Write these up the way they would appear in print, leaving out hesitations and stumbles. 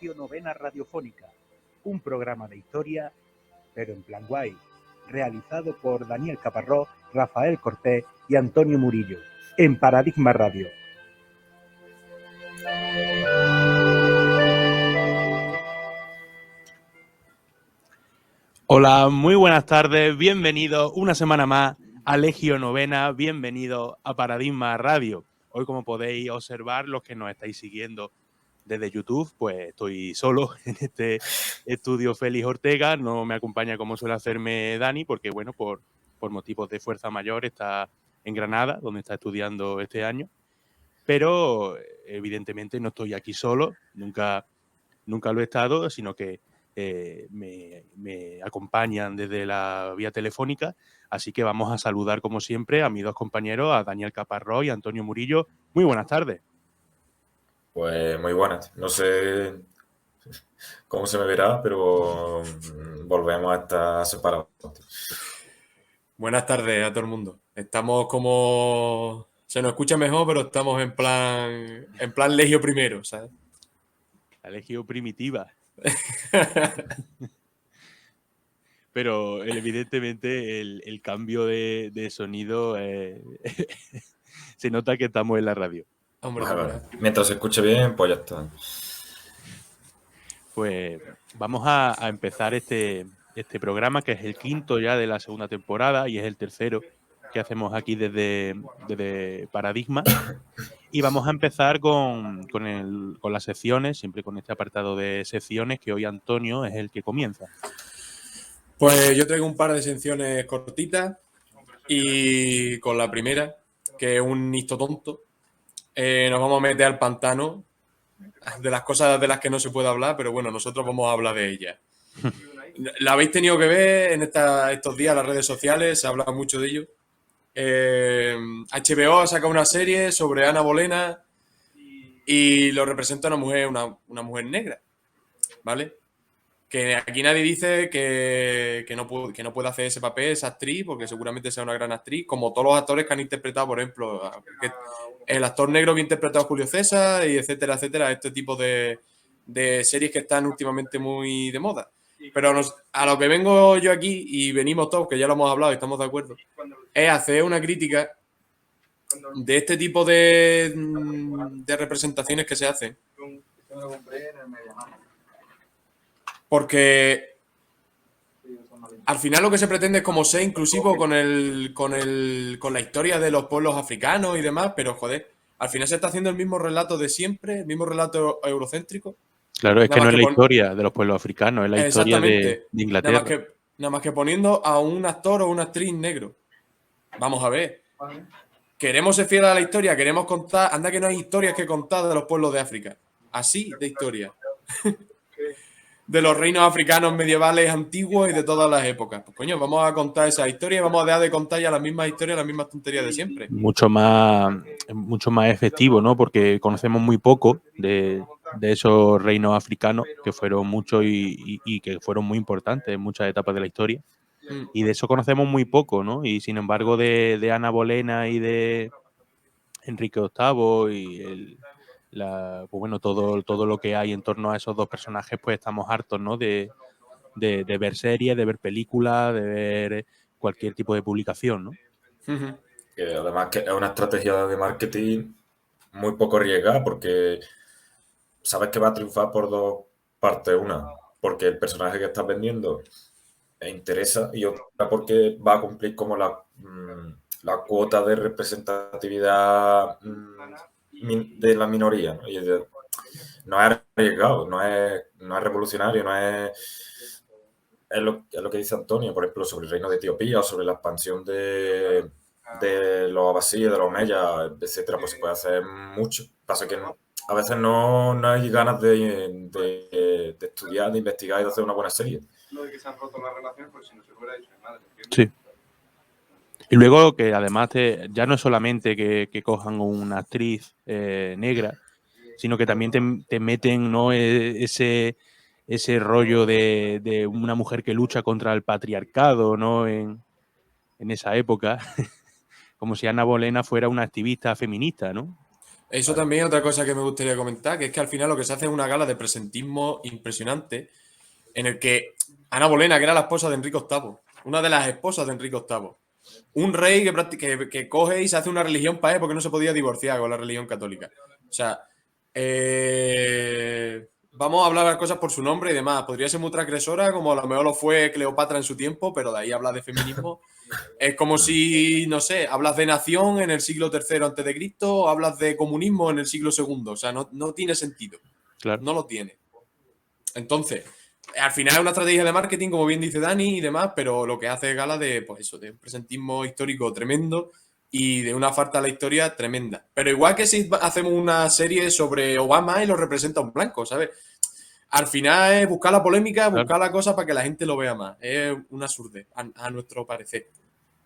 Alegio Novena Radiofónica, un programa de historia, pero en plan guay, realizado por Daniel Caparrós, Rafael Cortés y Antonio Murillo, en Paradigma Radio. Hola, muy buenas tardes, bienvenidos una semana más a Alegio Novena, bienvenidos a Paradigma Radio. Hoy, como podéis observar, los que nos estáis siguiendo desde YouTube, pues estoy solo en este estudio Félix Ortega, no me acompaña como suele hacerme Dani, porque bueno, por motivos de fuerza mayor está en Granada, donde está estudiando este año, pero evidentemente no estoy aquí solo, nunca lo he estado, sino que me acompañan desde la vía telefónica, así que vamos a saludar como siempre a mis dos compañeros, a Daniel Caparrós y a Antonio Murillo. Muy buenas tardes. Pues muy buenas. No sé cómo se me verá, pero volvemos a estar separados. Buenas tardes a todo el mundo. Estamos como... Se nos escucha mejor, pero estamos en plan Legio primero, ¿sabes? La Legio primitiva. Pero evidentemente el cambio de sonido se nota que estamos en la radio. Hombre, Vale. Mientras se escuche bien, pues ya está. Pues vamos a empezar este programa, que es el quinto ya de la segunda temporada y es el tercero que hacemos aquí desde Paradigma. Y vamos a empezar con las secciones, siempre con este apartado de secciones, que hoy Antonio es el que comienza. Pues yo traigo un par de secciones cortitas y con la primera, que es un nisto tonto, nos vamos a meter al pantano de las cosas de las que no se puede hablar, pero bueno, nosotros vamos a hablar de ellas. La habéis tenido que ver en estos días en las redes sociales, se habla mucho de ello. HBO ha sacado una serie sobre Ana Bolena y lo representa una mujer negra, ¿vale? Que aquí nadie dice que no puede hacer ese papel, esa actriz, porque seguramente sea una gran actriz, como todos los actores que han interpretado, por ejemplo, el actor negro que ha interpretado a Julio César, y etcétera, etcétera, este tipo de series que están últimamente muy de moda. Pero a lo que vengo yo aquí, y venimos todos, que ya lo hemos hablado y estamos de acuerdo, es hacer una crítica de este tipo de representaciones que se hacen. Porque al final lo que se pretende es como ser inclusivo con la historia de los pueblos africanos y demás, pero joder, al final se está haciendo el mismo relato de siempre, el mismo relato eurocéntrico. Claro, es que no es la historia de los pueblos africanos, es la historia de Inglaterra. Nada más que poniendo a un actor o una actriz negro. Vamos a ver. Queremos ser fieles a la historia, queremos contar. Anda que no hay historias que contar de los pueblos de África. Así de historia. De los reinos africanos medievales antiguos y de todas las épocas. Pues coño, vamos a contar esa historia y vamos a dejar de contar ya las mismas historias, las mismas tonterías de siempre. Mucho más efectivo, ¿no? Porque conocemos muy poco de esos reinos africanos, que fueron muchos y que fueron muy importantes en muchas etapas de la historia. Y de eso conocemos muy poco, ¿no? Y sin embargo de Ana Bolena y de Enrique VIII y pues bueno, todo lo que hay en torno a esos dos personajes, pues estamos hartos, ¿no? De ver series, de ver películas, de ver cualquier tipo de publicación, ¿no? Que además que es una estrategia de marketing muy poco arriesgada, porque sabes que va a triunfar por dos partes. Una, porque el personaje que estás vendiendo interesa, y otra porque va a cumplir como la cuota de representatividad de la minoría, ¿no? Y no es arriesgado, no es revolucionario, no es lo que dice Antonio, por ejemplo, sobre el reino de Etiopía o sobre la expansión de los abasíes, de los omeyas, etcétera. Pues se puede hacer mucho. Pasa que a veces no hay ganas de estudiar, de investigar y de hacer una buena serie. Lo de que se han roto las relaciones, porque si no se lo hubiera dicho mi madre. Sí. Y luego que además ya no es solamente que cojan una actriz negra, sino que también te meten, ¿no? ese rollo de una mujer que lucha contra el patriarcado, ¿no? En esa época, como si Ana Bolena fuera una activista feminista, ¿no? Eso Vale. también es otra cosa que me gustaría comentar, que es que al final lo que se hace es una gala de presentismo impresionante, en el que Ana Bolena, que era la esposa de Enrique VIII, una de las esposas de Enrique VIII, un rey que coge y se hace una religión para él porque no se podía divorciar con la religión católica. O sea, vamos a hablar las cosas por su nombre y demás. Podría ser muy transgresora, como a lo mejor lo fue Cleopatra en su tiempo, pero de ahí habla de feminismo. Es como si, no sé, hablas de nación en el siglo III antes de Cristo o hablas de comunismo en el siglo II. O sea, no tiene sentido. Claro. No lo tiene. Entonces, al final es una estrategia de marketing, como bien dice Dani y demás, pero lo que hace es gala de, pues eso, de un presentismo histórico tremendo y de una falta a la historia tremenda. Pero igual que si hacemos una serie sobre Obama y lo representa un blanco, ¿sabes? Al final es buscar la polémica, Claro. buscar la cosa para que la gente lo vea más. Es un absurde, a nuestro parecer.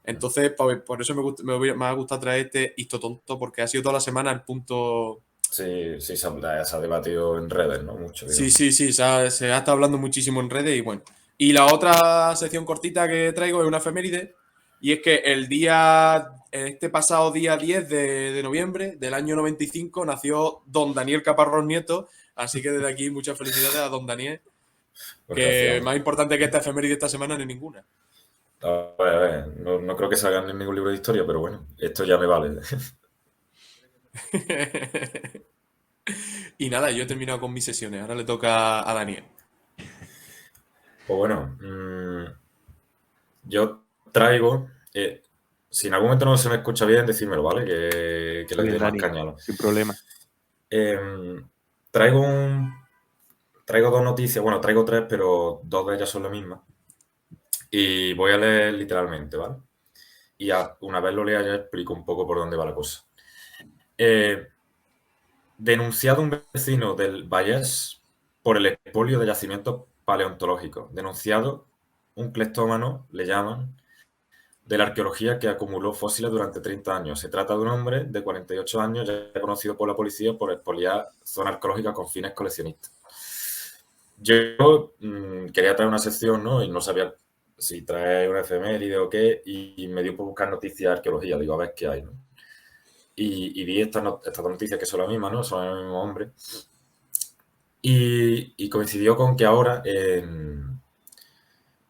Entonces, por eso me ha gustado traer este Histo Tonto, porque ha sido toda la semana el punto. Sí, sí, se ha debatido en redes, ¿no? Mucho, Sí, digamos. sí, sí, se ha estado hablando muchísimo en redes y bueno. Y la otra sección cortita que traigo es una efeméride, y es que este pasado día 10 de noviembre del año 95 nació don Daniel Caparrós Nieto, así que desde aquí muchas felicidades a don Daniel, Pues que gracias. más importante que esta efeméride esta semana no hay ninguna. A ver, no creo que salgan en ningún libro de historia, pero bueno, esto ya me vale. Y nada, yo he terminado con mis sesiones, ahora le toca a Daniel. Pues bueno, yo traigo, si en algún momento no se me escucha bien, decídmelo, ¿vale? Que le Bien, dé más Dani, caña. sin problema. Traigo traigo dos noticias, bueno, traigo tres, pero dos de ellas son la misma. Y voy a leer literalmente, ¿vale? Y una vez lo lea ya explico un poco por dónde va la cosa. Denunciado un vecino del Vallés por el expolio de yacimientos paleontológicos. Denunciado un cleptómano, le llaman, de la arqueología que acumuló fósiles durante 30 años. Se trata de un hombre de 48 años ya conocido por la policía por expoliar zonas arqueológicas con fines coleccionistas. Yo quería traer una sección, ¿no? Y no sabía si traer una efeméride o qué, y me dio por buscar noticias de arqueología. Digo, a ver qué hay, ¿no? Y vi estas dos noticias que son las mismas, ¿no? Son el mismo hombre. Y coincidió con que ahora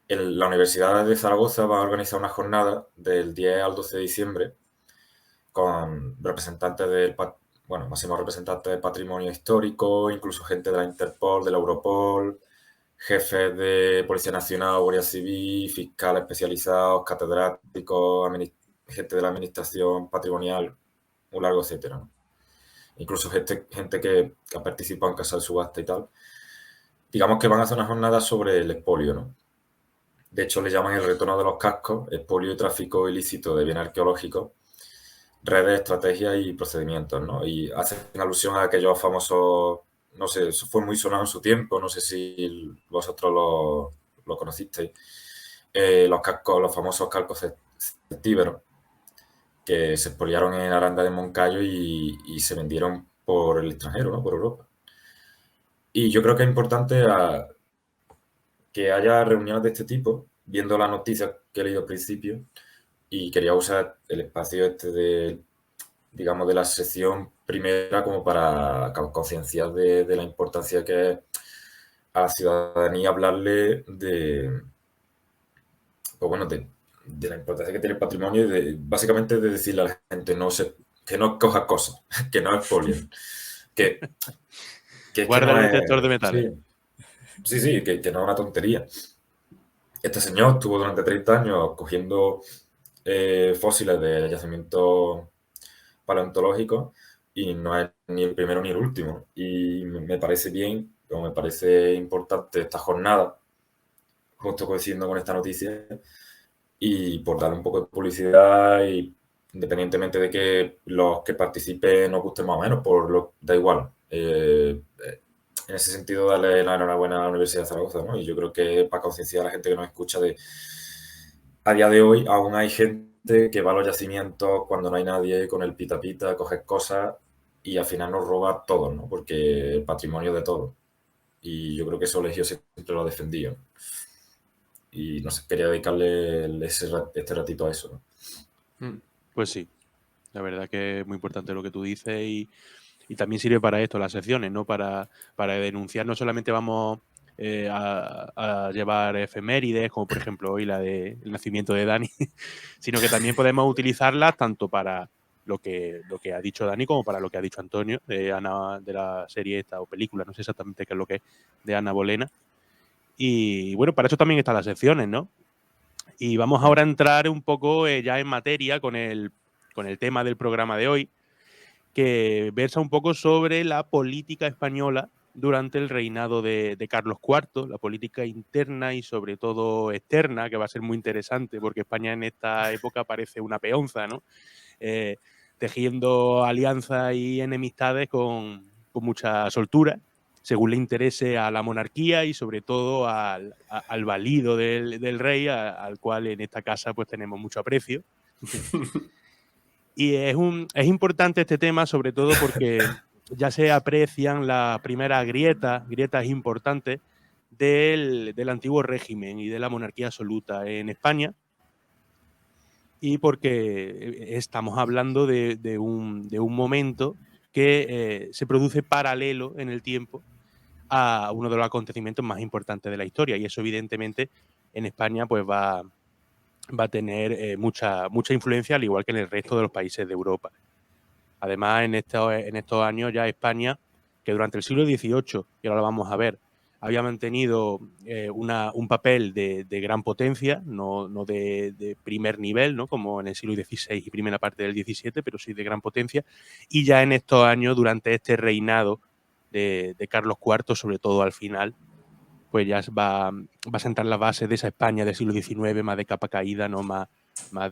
la Universidad de Zaragoza va a organizar una jornada del 10 al 12 de diciembre con representantes máximos representantes del patrimonio histórico, incluso gente de la Interpol, de la Europol, jefes de Policía Nacional, Guardia Civil, fiscales especializados, catedráticos, gente de la Administración Patrimonial, un largo etcétera, ¿no? Incluso gente que ha participado en casas de subasta y tal. Digamos que van a hacer una jornada sobre el expolio, ¿no? De hecho, le llaman el retorno de los cascos, expolio y tráfico ilícito de bienes arqueológicos, redes, estrategias y procedimientos, ¿no? Y hacen alusión a aquellos famosos, no sé, eso fue muy sonado en su tiempo, no sé si vosotros lo conocisteis, los famosos calcos celtíberos, que se expoliaron en Aranda de Moncayo y se vendieron por el extranjero, ¿no? Por Europa. Y yo creo que es importante que haya reuniones de este tipo, viendo las noticias que he leído al principio, y quería usar el espacio digamos, de la sección primera como para concienciar de la importancia que es a la ciudadanía hablarle pues bueno, de la importancia que tiene el patrimonio y básicamente de decirle a la gente que no coja cosas, que no expolien, que, que es que Guarda no el es... detector de metales. Sí, que no es una tontería. Este señor estuvo durante 30 años cogiendo fósiles de yacimientos paleontológicos y no es ni el primero ni el último. Y me parece bien, o me parece importante esta jornada, justo coincidiendo con esta noticia, y por darle un poco de publicidad y independientemente de que los que participen nos gusten más o menos, da igual. En ese sentido, darle la enhorabuena a la Universidad de Zaragoza, ¿no? Y yo creo que para concienciar a la gente que nos escucha a día de hoy aún hay gente que va a los yacimientos cuando no hay nadie con el pita pita, coge cosas y al final nos roba todo, ¿no? Porque el patrimonio de todo. Y yo creo que eso Legio siempre lo ha defendido. Y no sé, quería dedicarle este ratito a eso, ¿no? Pues sí, la verdad que es muy importante lo que tú dices Y también sirve para esto las secciones, ¿no? Para denunciar. No solamente vamos a llevar efemérides, como por ejemplo hoy la del nacimiento de Dani, sino que también podemos utilizarlas tanto para lo que ha dicho Dani como para lo que ha dicho Antonio de Ana, de la serie esta o película, no sé exactamente qué es lo que es, de Ana Bolena. Y bueno, para eso también están las secciones, ¿no? Y vamos ahora a entrar un poco ya en materia con el tema del programa de hoy, que versa un poco sobre la política española durante el reinado de Carlos IV, la política interna y sobre todo externa, que va a ser muy interesante porque España en esta época parece una peonza, ¿no? Tejiendo alianzas y enemistades con mucha soltura, según le interese a la monarquía y sobre todo al valido del rey, al cual en esta casa pues tenemos mucho aprecio. Y es importante este tema, sobre todo porque ya se aprecian las primeras grietas importantes del antiguo régimen y de la monarquía absoluta en España. Y porque estamos hablando de un momento que se produce paralelo en el tiempo a uno de los acontecimientos más importantes de la historia. Y eso, evidentemente, en España pues va a tener mucha influencia, al igual que en el resto de los países de Europa. Además, en estos años ya España, que durante el siglo XVIII, y ahora lo vamos a ver, había mantenido un papel de gran potencia, no de primer nivel, ¿no? Como en el siglo XVI y primera parte del XVII, pero sí de gran potencia. Y ya en estos años, durante este reinado de Carlos IV, sobre todo al final, pues ya va a sentar las bases de esa España del siglo XIX, más de capa caída, no más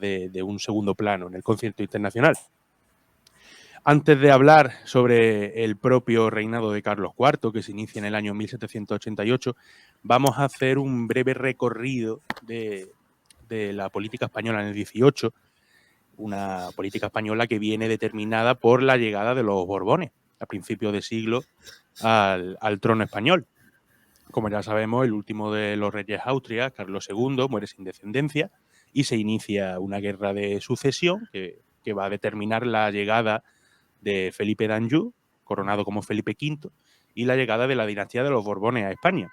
de un segundo plano en el concierto internacional. Antes de hablar sobre el propio reinado de Carlos IV, que se inicia en el año 1788, vamos a hacer un breve recorrido de la política española en el 18, una política española que viene determinada por la llegada de los Borbones a principios de siglo al trono español. Como ya sabemos, el último de los reyes Austria, Carlos II, muere sin descendencia y se inicia una guerra de sucesión que va a determinar la llegada de Felipe d'Anjou, coronado como Felipe V, y la llegada de la dinastía de los Borbones a España.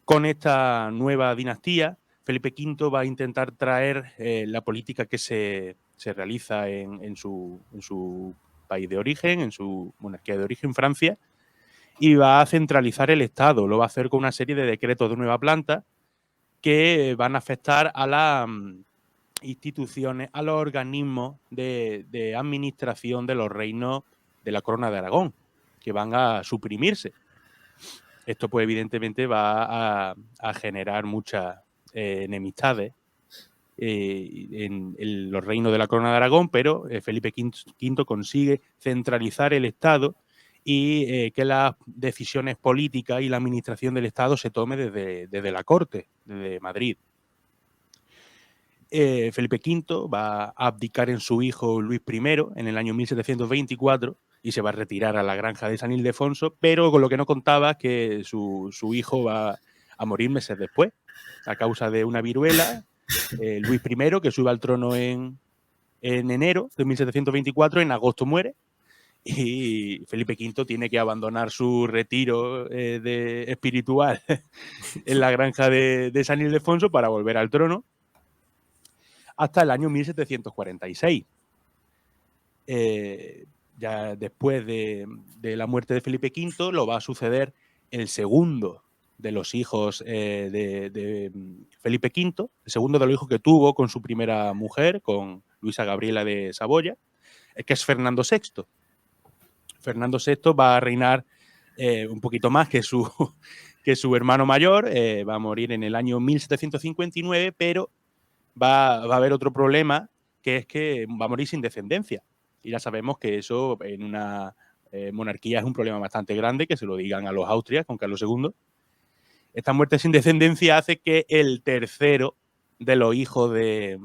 Con esta nueva dinastía, Felipe V va a intentar traer la política que se realiza en su país de origen, en su monarquía de origen, Francia, y va a centralizar el Estado. Lo va a hacer con una serie de decretos de nueva planta que van a afectar a las instituciones, a los organismos de administración de los reinos de la Corona de Aragón, que van a suprimirse. Esto, pues, evidentemente va a generar muchas enemistades en los reinos de la Corona de Aragón, pero Felipe V consigue centralizar el Estado y que las decisiones políticas y la administración del Estado se tome desde la corte, desde Madrid. Felipe V va a abdicar en su hijo Luis I en el año 1724 y se va a retirar a la granja de San Ildefonso, pero con lo que no contaba es que su hijo va a morir meses después a causa de una viruela. Luis I, que sube al trono en enero de 1724, en agosto muere, y Felipe V tiene que abandonar su retiro espiritual en la granja de San Ildefonso para volver al trono hasta el año 1746. Ya después de la muerte de Felipe V lo va a suceder el segundo de los hijos de Felipe V, el segundo de los hijos que tuvo con su primera mujer, con Luisa Gabriela de Saboya, que es Fernando VI. Fernando VI va a reinar un poquito más que su hermano mayor, va a morir en el año 1759, pero va a haber otro problema, que es que va a morir sin descendencia. Y ya sabemos que eso en una monarquía es un problema bastante grande, que se lo digan a los Austrias con Carlos II. Esta muerte sin descendencia hace que el tercero de los hijos de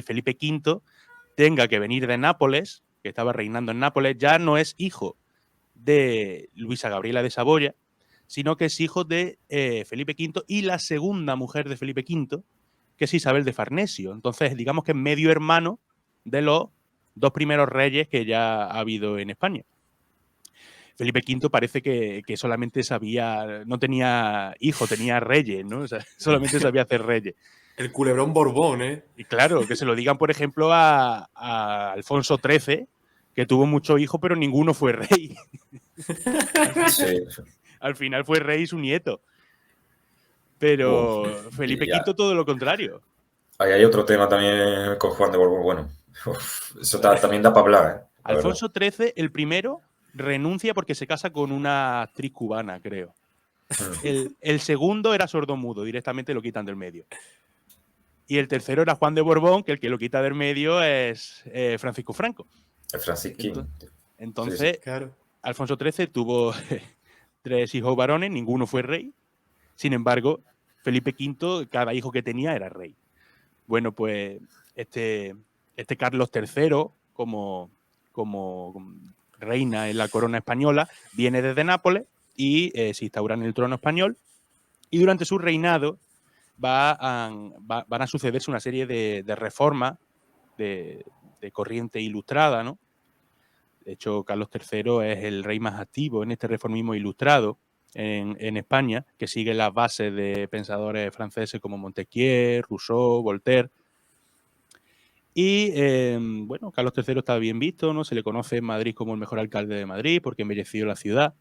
Felipe V tenga que venir de Nápoles, que estaba reinando en Nápoles. Ya no es hijo de Luisa Gabriela de Saboya, sino que es hijo de Felipe V y la segunda mujer de Felipe V, que es Isabel de Farnesio. Entonces, digamos que es medio hermano de los dos primeros reyes que ya ha habido en España. Felipe V parece que solamente sabía, no tenía hijos, tenía reyes, ¿no? O sea, solamente sabía hacer reyes. El culebrón Borbón, ¿eh? Y claro, que se lo digan, por ejemplo, a Alfonso XIII, que tuvo muchos hijos, pero ninguno fue rey. Sí. Al final fue rey su nieto. Pero Felipe y ya. V todo lo contrario. Ahí hay otro tema también con Juan de Borbón. Bueno, eso también da para hablar, ¿eh? La verdad. Alfonso XIII, el primero, renuncia porque se casa con una actriz cubana, creo. El segundo era sordomudo, directamente lo quitan del medio. Y el tercero era Juan de Borbón, que el que lo quita del medio es Francisco Franco. El Francisquín. Entonces, Sí. Claro. Alfonso XIII tuvo 3 hijos varones, ninguno fue rey. Sin embargo, Felipe V, cada hijo que tenía era rey. Bueno, pues este Carlos III, como reina en la corona española, viene desde Nápoles y se instaura en el trono español. Y durante su reinado van a sucederse una serie de reformas de corriente ilustrada, ¿no? De hecho, Carlos III es el rey más activo en este reformismo ilustrado en España, que sigue las bases de pensadores franceses como Montesquieu, Rousseau, Voltaire. Y bueno, Carlos III está bien visto, ¿no? Se le conoce en Madrid como el mejor alcalde de Madrid porque embelleció la ciudad.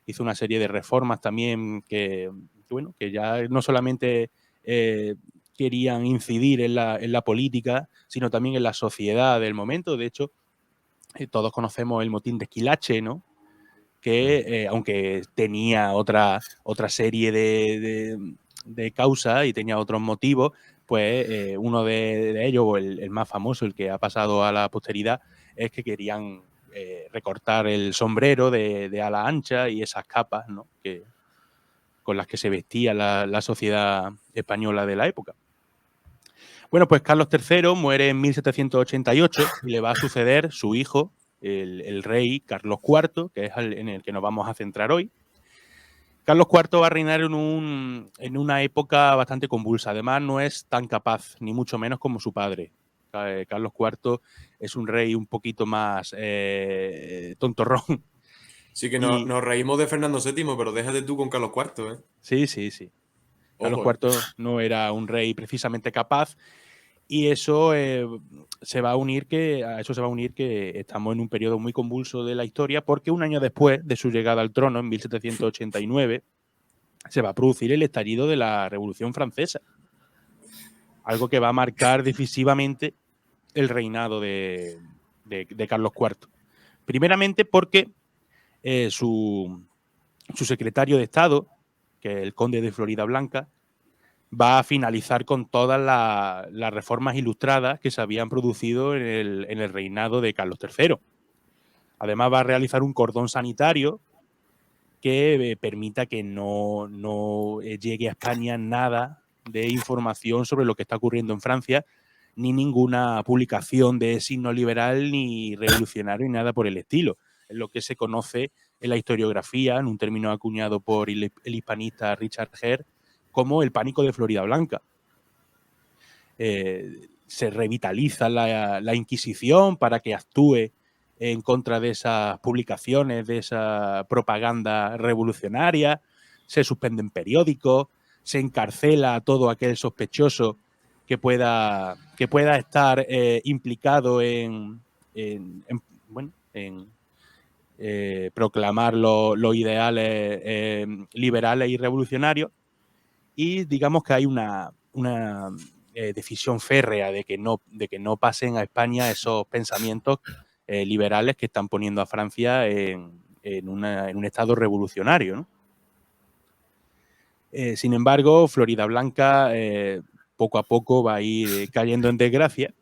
Hizo una serie de reformas también que ya no solamente querían incidir en la política, sino también en la sociedad del momento. De hecho, todos conocemos el motín de Esquilache, ¿no? Que aunque tenía otra serie de causas y tenía otros motivos, pues uno de ellos, o el más famoso, el que ha pasado a la posteridad, es que querían recortar el sombrero de ala ancha y esas capas, ¿no? Con las que se vestía la sociedad española de la época. Bueno, pues Carlos III muere en 1788 y le va a suceder su hijo, el rey Carlos IV, que es en el que nos vamos a centrar hoy. Carlos IV va a reinar en una época bastante convulsa. Además, no es tan capaz, ni mucho menos como su padre. Carlos IV es un rey un poquito más tontorrón. Sí que nos reímos de Fernando VII, pero déjate tú con Carlos IV, ¿eh? Sí. Carlos Ojo, IV no era un rey precisamente capaz. Y eso se va a unir que estamos en un periodo muy convulso de la historia, porque un año después de su llegada al trono, en 1789, se va a producir el estallido de la Revolución Francesa. Algo que va a marcar decisivamente el reinado de Carlos IV. Primeramente porque su secretario de Estado, que es el conde de Floridablanca, va a finalizar con todas las reformas ilustradas que se habían producido en el reinado de Carlos III. Además, va a realizar un cordón sanitario que permita que no llegue a España nada de información sobre lo que está ocurriendo en Francia, ni ninguna publicación de signo liberal ni revolucionario ni nada por el estilo. Es lo que se conoce en la historiografía, en un término acuñado por el hispanista Richard Hare, como el pánico de Floridablanca. Se revitaliza la Inquisición para que actúe en contra de esas publicaciones, de esa propaganda revolucionaria, se suspenden periódicos, se encarcela a todo aquel sospechoso que pueda estar implicado en proclamar los ideales liberales y revolucionarios. Y digamos que hay una decisión férrea de que no pasen a España esos pensamientos liberales que están poniendo a Francia en un estado revolucionario, ¿no? Sin embargo, Floridablanca poco a poco va a ir cayendo en desgracia,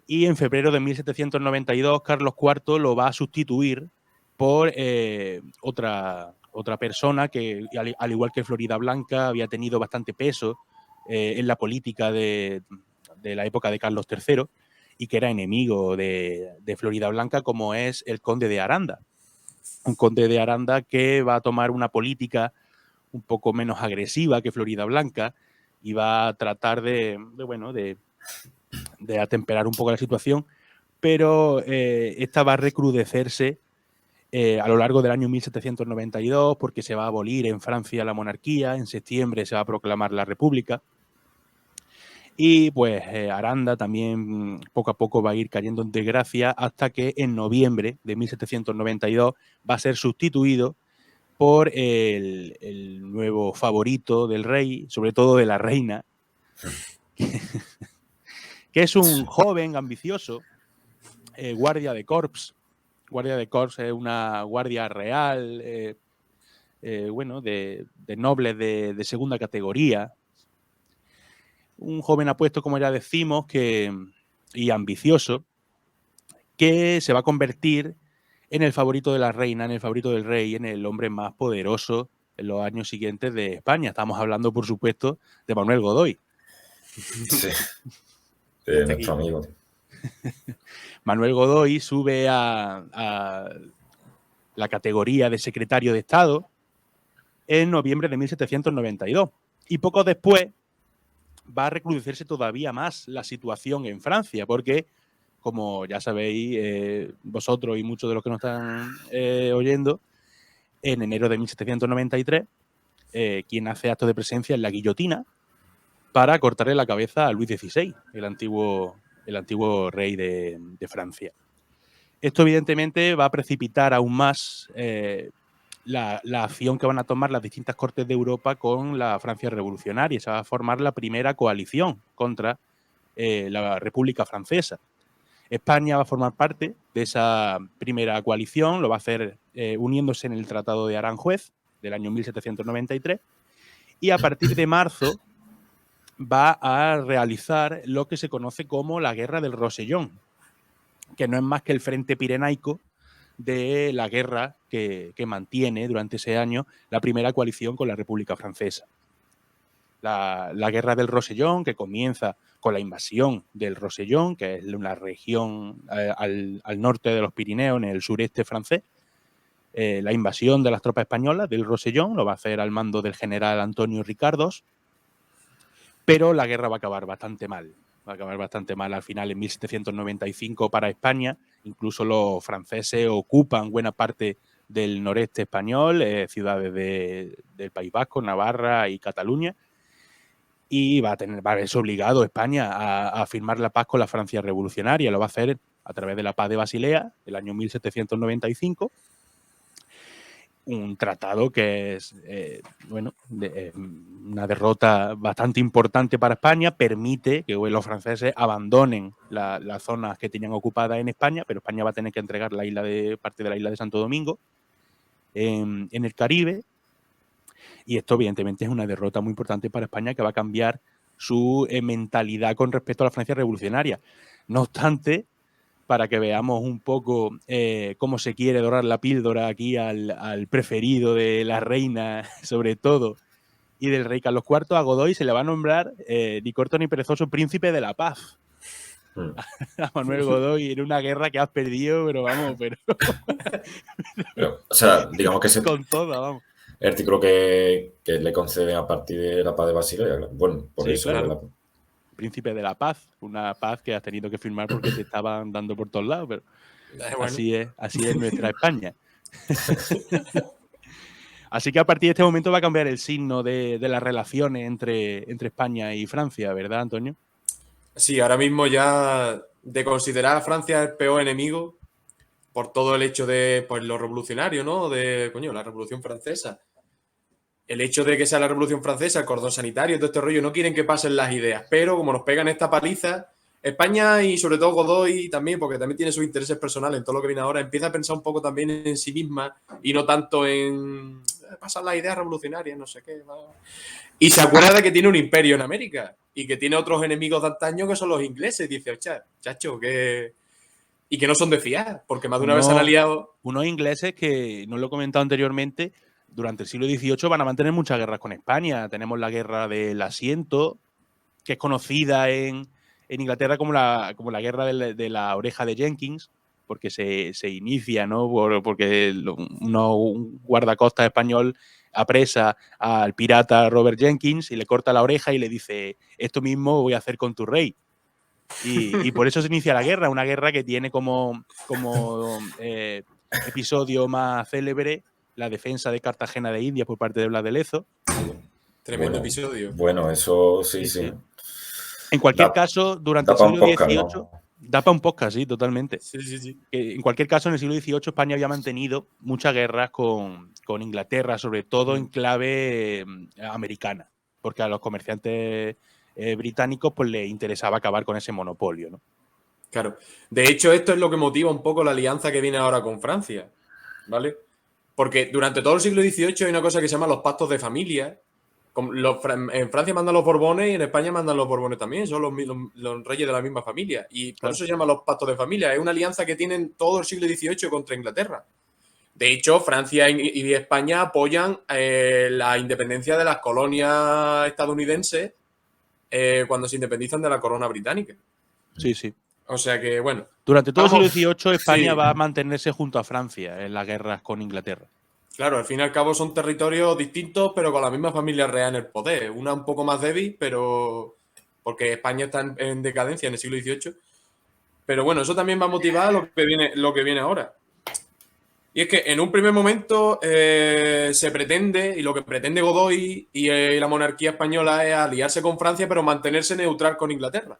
y en febrero de 1792 Carlos IV lo va a sustituir por otra persona que, al igual que Floridablanca, había tenido bastante peso en la política de la época de Carlos III y que era enemigo de Floridablanca, como es el conde de Aranda. Un conde de Aranda que va a tomar una política un poco menos agresiva que Floridablanca y va a tratar de atemperar un poco la situación, pero esta va a recrudecerse a lo largo del año 1792, porque se va a abolir en Francia la monarquía, en septiembre se va a proclamar la república. Y pues Aranda también poco a poco va a ir cayendo en desgracia hasta que en noviembre de 1792 va a ser sustituido por el nuevo favorito del rey, sobre todo de la reina, que es un joven ambicioso, guardia de corps. Guardia de corps es una guardia real, bueno, de nobles de segunda categoría. Un joven apuesto, como ya decimos, y ambicioso, que se va a convertir en el favorito de la reina, en el favorito del rey, en el hombre más poderoso en los años siguientes de España. Estamos hablando, por supuesto, de Manuel Godoy. Sí. De nuestro amigo. Manuel Godoy sube a la categoría de secretario de Estado en noviembre de 1792. Y poco después va a recrudecerse todavía más la situación en Francia, porque, como ya sabéis vosotros y muchos de los que nos están oyendo, en enero de 1793, quien hace acto de presencia es la guillotina para cortarle la cabeza a Luis XVI, el antiguo rey de Francia. Esto, evidentemente, va a precipitar aún más la acción que van a tomar las distintas cortes de Europa con la Francia revolucionaria. Se va a formar la primera coalición contra la República Francesa. España va a formar parte de esa primera coalición, lo va a hacer uniéndose en el Tratado de Aranjuez del año 1793, y a partir de marzo va a realizar lo que se conoce como la Guerra del Rosellón, que no es más que el frente pirenaico de la guerra que mantiene durante ese año la primera coalición con la República Francesa. La Guerra del Rosellón, que comienza con la invasión del Rosellón, que es una región al norte de los Pirineos, en el sureste francés. La invasión de las tropas españolas del Rosellón lo va a hacer al mando del general Antonio Ricardos, pero la guerra va a acabar bastante mal. Va a acabar bastante mal al final en 1795 para España. Incluso los franceses ocupan buena parte del noreste español, ciudades del País Vasco, Navarra y Cataluña. Y va a verse obligado España a firmar la paz con la Francia revolucionaria. Lo va a hacer a través de la Paz de Basilea, del año 1795. Un tratado que es una derrota bastante importante para España. Permite que los franceses abandonen las zonas que tenían ocupadas en España, pero España va a tener que entregar parte de la isla de Santo Domingo en el Caribe. Y esto, evidentemente, es una derrota muy importante para España, que va a cambiar su mentalidad con respecto a la Francia revolucionaria. No obstante, para que veamos un poco cómo se quiere dorar la píldora aquí al preferido de la reina, sobre todo, y del rey Carlos IV, a Godoy se le va a nombrar ni corto ni perezoso príncipe de la paz. A Manuel Godoy, en una guerra que has perdido, pero vamos, Pero, o sea, digamos que con toda, vamos. el artículo que le conceden a partir de la Paz de Basilea. Bueno, por Sí, eso. claro. Príncipe de la paz, una paz que has tenido que firmar porque te estaban dando por todos lados, pero Bueno. así es nuestra España. Así que a partir de este momento va a cambiar el signo de las relaciones entre España y Francia, ¿verdad, Antonio? Sí, ahora mismo ya de considerar a Francia el peor enemigo por todo el hecho de pues, lo revolucionario, ¿no? La Revolución Francesa. El hecho de que sea la Revolución Francesa, el cordón sanitario, todo este rollo, no quieren que pasen las ideas. Pero como nos pegan esta paliza, España y sobre todo Godoy también, porque también tiene sus intereses personales en todo lo que viene ahora, empieza a pensar un poco también en sí misma y no tanto en pasar las ideas revolucionarias, no sé qué. Y se acuerda de que tiene un imperio en América y que tiene otros enemigos de antaño que son los ingleses. Dice, chacho, y que no son de fiar, porque más de una vez se han aliado. Unos ingleses que, no lo he comentado anteriormente, durante el siglo XVIII van a mantener muchas guerras con España. Tenemos la guerra del Asiento, que es conocida en Inglaterra como la guerra de la oreja de Jenkins, porque se inicia, ¿no? Porque un guardacosta español apresa al pirata Robert Jenkins y le corta la oreja y le dice, esto mismo voy a hacer con tu rey. Y por eso se inicia la guerra, una guerra que tiene como episodio más célebre, la defensa de Cartagena de Indias por parte de Blas de Lezo. Tremendo Bueno, episodio. Bueno, eso sí, Sí, sí. sí. En cualquier Da- caso, durante Da el para un siglo podcast, XVIII, ¿no? da para un podcast, sí, totalmente. Sí. En cualquier caso, en el siglo XVIII España había mantenido muchas guerras con Inglaterra, sobre todo en clave americana, porque a los comerciantes británicos pues les interesaba acabar con ese monopolio, ¿no? Claro. De hecho, esto es lo que motiva un poco la alianza que viene ahora con Francia, ¿vale? Porque durante todo el siglo XVIII hay una cosa que se llama los pactos de familia. En Francia mandan los Borbones y en España mandan los Borbones también. Son los reyes de la misma familia. Y por Claro. eso se llaman los pactos de familia. Es una alianza que tienen todo el siglo XVIII contra Inglaterra. De hecho, Francia y España apoyan la independencia de las colonias estadounidenses cuando se independizan de la corona británica. Sí, sí. O sea que, bueno. Durante todo el siglo vamos, XVIII España sí. va a mantenerse junto a Francia en las guerras con Inglaterra. Claro, al fin y al cabo son territorios distintos, pero con la misma familia real en el poder. Una un poco más débil, pero porque España está en decadencia en el siglo XVIII. Pero bueno, eso también va a motivar lo que viene ahora. Y es que en un primer momento se pretende, y lo que pretende Godoy y la monarquía española es aliarse con Francia, pero mantenerse neutral con Inglaterra.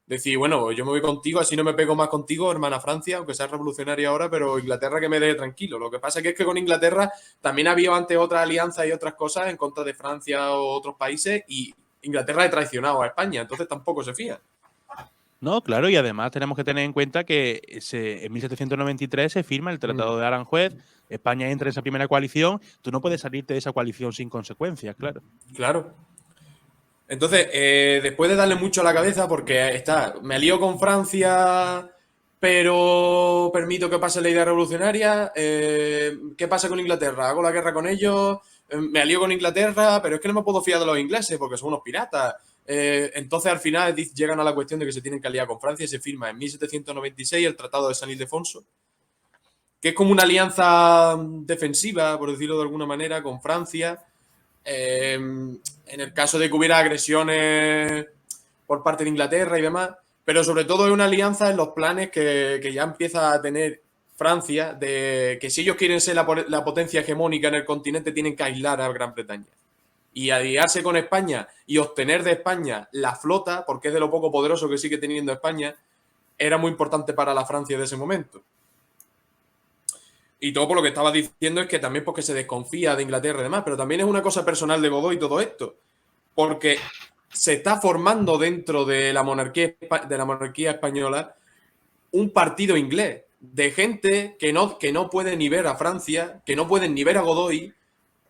Decir, bueno, yo me voy contigo, así no me pego más contigo, hermana Francia, aunque sea revolucionaria ahora, pero Inglaterra que me deje tranquilo. Lo que pasa es que con Inglaterra también había antes otras alianzas y otras cosas en contra de Francia o otros países y Inglaterra ha traicionado a España, entonces tampoco se fía. No, claro, y además tenemos que tener en cuenta que en 1793 se firma el Tratado de Aranjuez, España entra en esa primera coalición, tú no puedes salirte de esa coalición sin consecuencias, claro. Claro. Entonces, después de darle mucho a la cabeza, porque me alío con Francia, pero permito que pase la idea revolucionaria, ¿qué pasa con Inglaterra? ¿Hago la guerra con ellos? Me alío con Inglaterra, pero es que no me puedo fiar de los ingleses porque son unos piratas. Entonces, al final, llegan a la cuestión de que se tienen que aliar con Francia y se firma en 1796 el Tratado de San Ildefonso, que es como una alianza defensiva, por decirlo de alguna manera, con Francia. En el caso de que hubiera agresiones por parte de Inglaterra y demás, pero sobre todo es una alianza en los planes que ya empieza a tener Francia, de que si ellos quieren ser la potencia hegemónica en el continente, tienen que aislar a Gran Bretaña. Y aliarse con España y obtener de España la flota, porque es de lo poco poderoso que sigue teniendo España, era muy importante para la Francia de ese momento. Y todo por lo que estaba diciendo es que también porque se desconfía de Inglaterra y demás, pero también es una cosa personal de Godoy todo esto, porque se está formando dentro de la monarquía española un partido inglés de gente que no puede ni ver a Francia, que no pueden ni ver a Godoy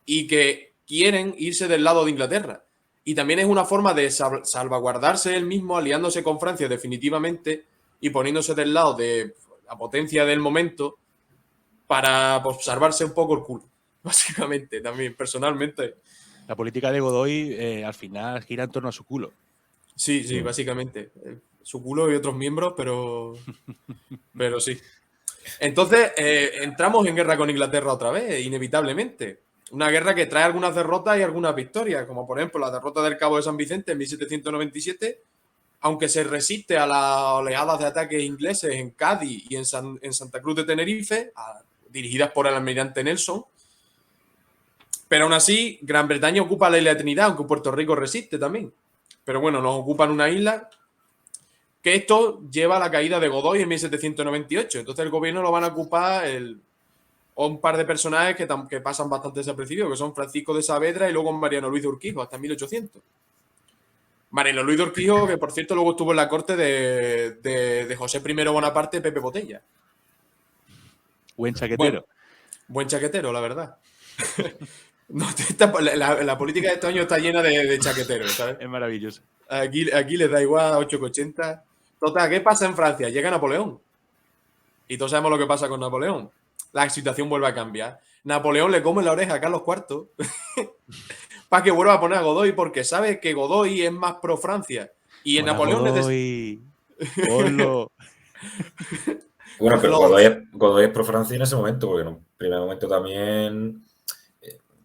y que quieren irse del lado de Inglaterra. Y también es una forma de salvaguardarse él mismo, aliándose con Francia definitivamente y poniéndose del lado de la potencia del momento para pues, salvarse un poco el culo, básicamente, también, personalmente. La política de Godoy al final gira en torno a su culo. Sí, básicamente. Su culo y otros miembros, pero sí. Entonces, entramos en guerra con Inglaterra otra vez, inevitablemente. Una guerra que trae algunas derrotas y algunas victorias, como por ejemplo la derrota del Cabo de San Vicente en 1797, aunque se resiste a las oleadas de ataques ingleses en Cádiz y en Santa Cruz de Tenerife, dirigidas por el almirante Nelson. Pero aún así, Gran Bretaña ocupa la isla de Trinidad, aunque Puerto Rico resiste también. Pero bueno, nos ocupan una isla que esto lleva a la caída de Godoy en 1798. Entonces el gobierno lo van a ocupar un par de personajes que pasan bastante desapercibidos, que son Francisco de Saavedra y luego Mariano Luis de Urquijo, hasta 1800. Mariano Luis de Urquijo, que por cierto luego estuvo en la corte de José I Bonaparte, Pepe Botella. Buen chaquetero. Buen chaquetero, la verdad. No, la política de este año está llena de chaqueteros, ¿sabes? Es maravilloso. Aquí les da igual 8,80. Total, ¿qué pasa en Francia? Llega Napoleón. Y todos sabemos lo que pasa con Napoleón. La situación vuelve a cambiar. Napoleón le come la oreja a Carlos IV para que vuelva a poner a Godoy, porque sabe que Godoy es más pro Francia. Y en Napoleón Ponlo. Bueno, pero Godoy es pro Francia en ese momento, porque en un primer momento también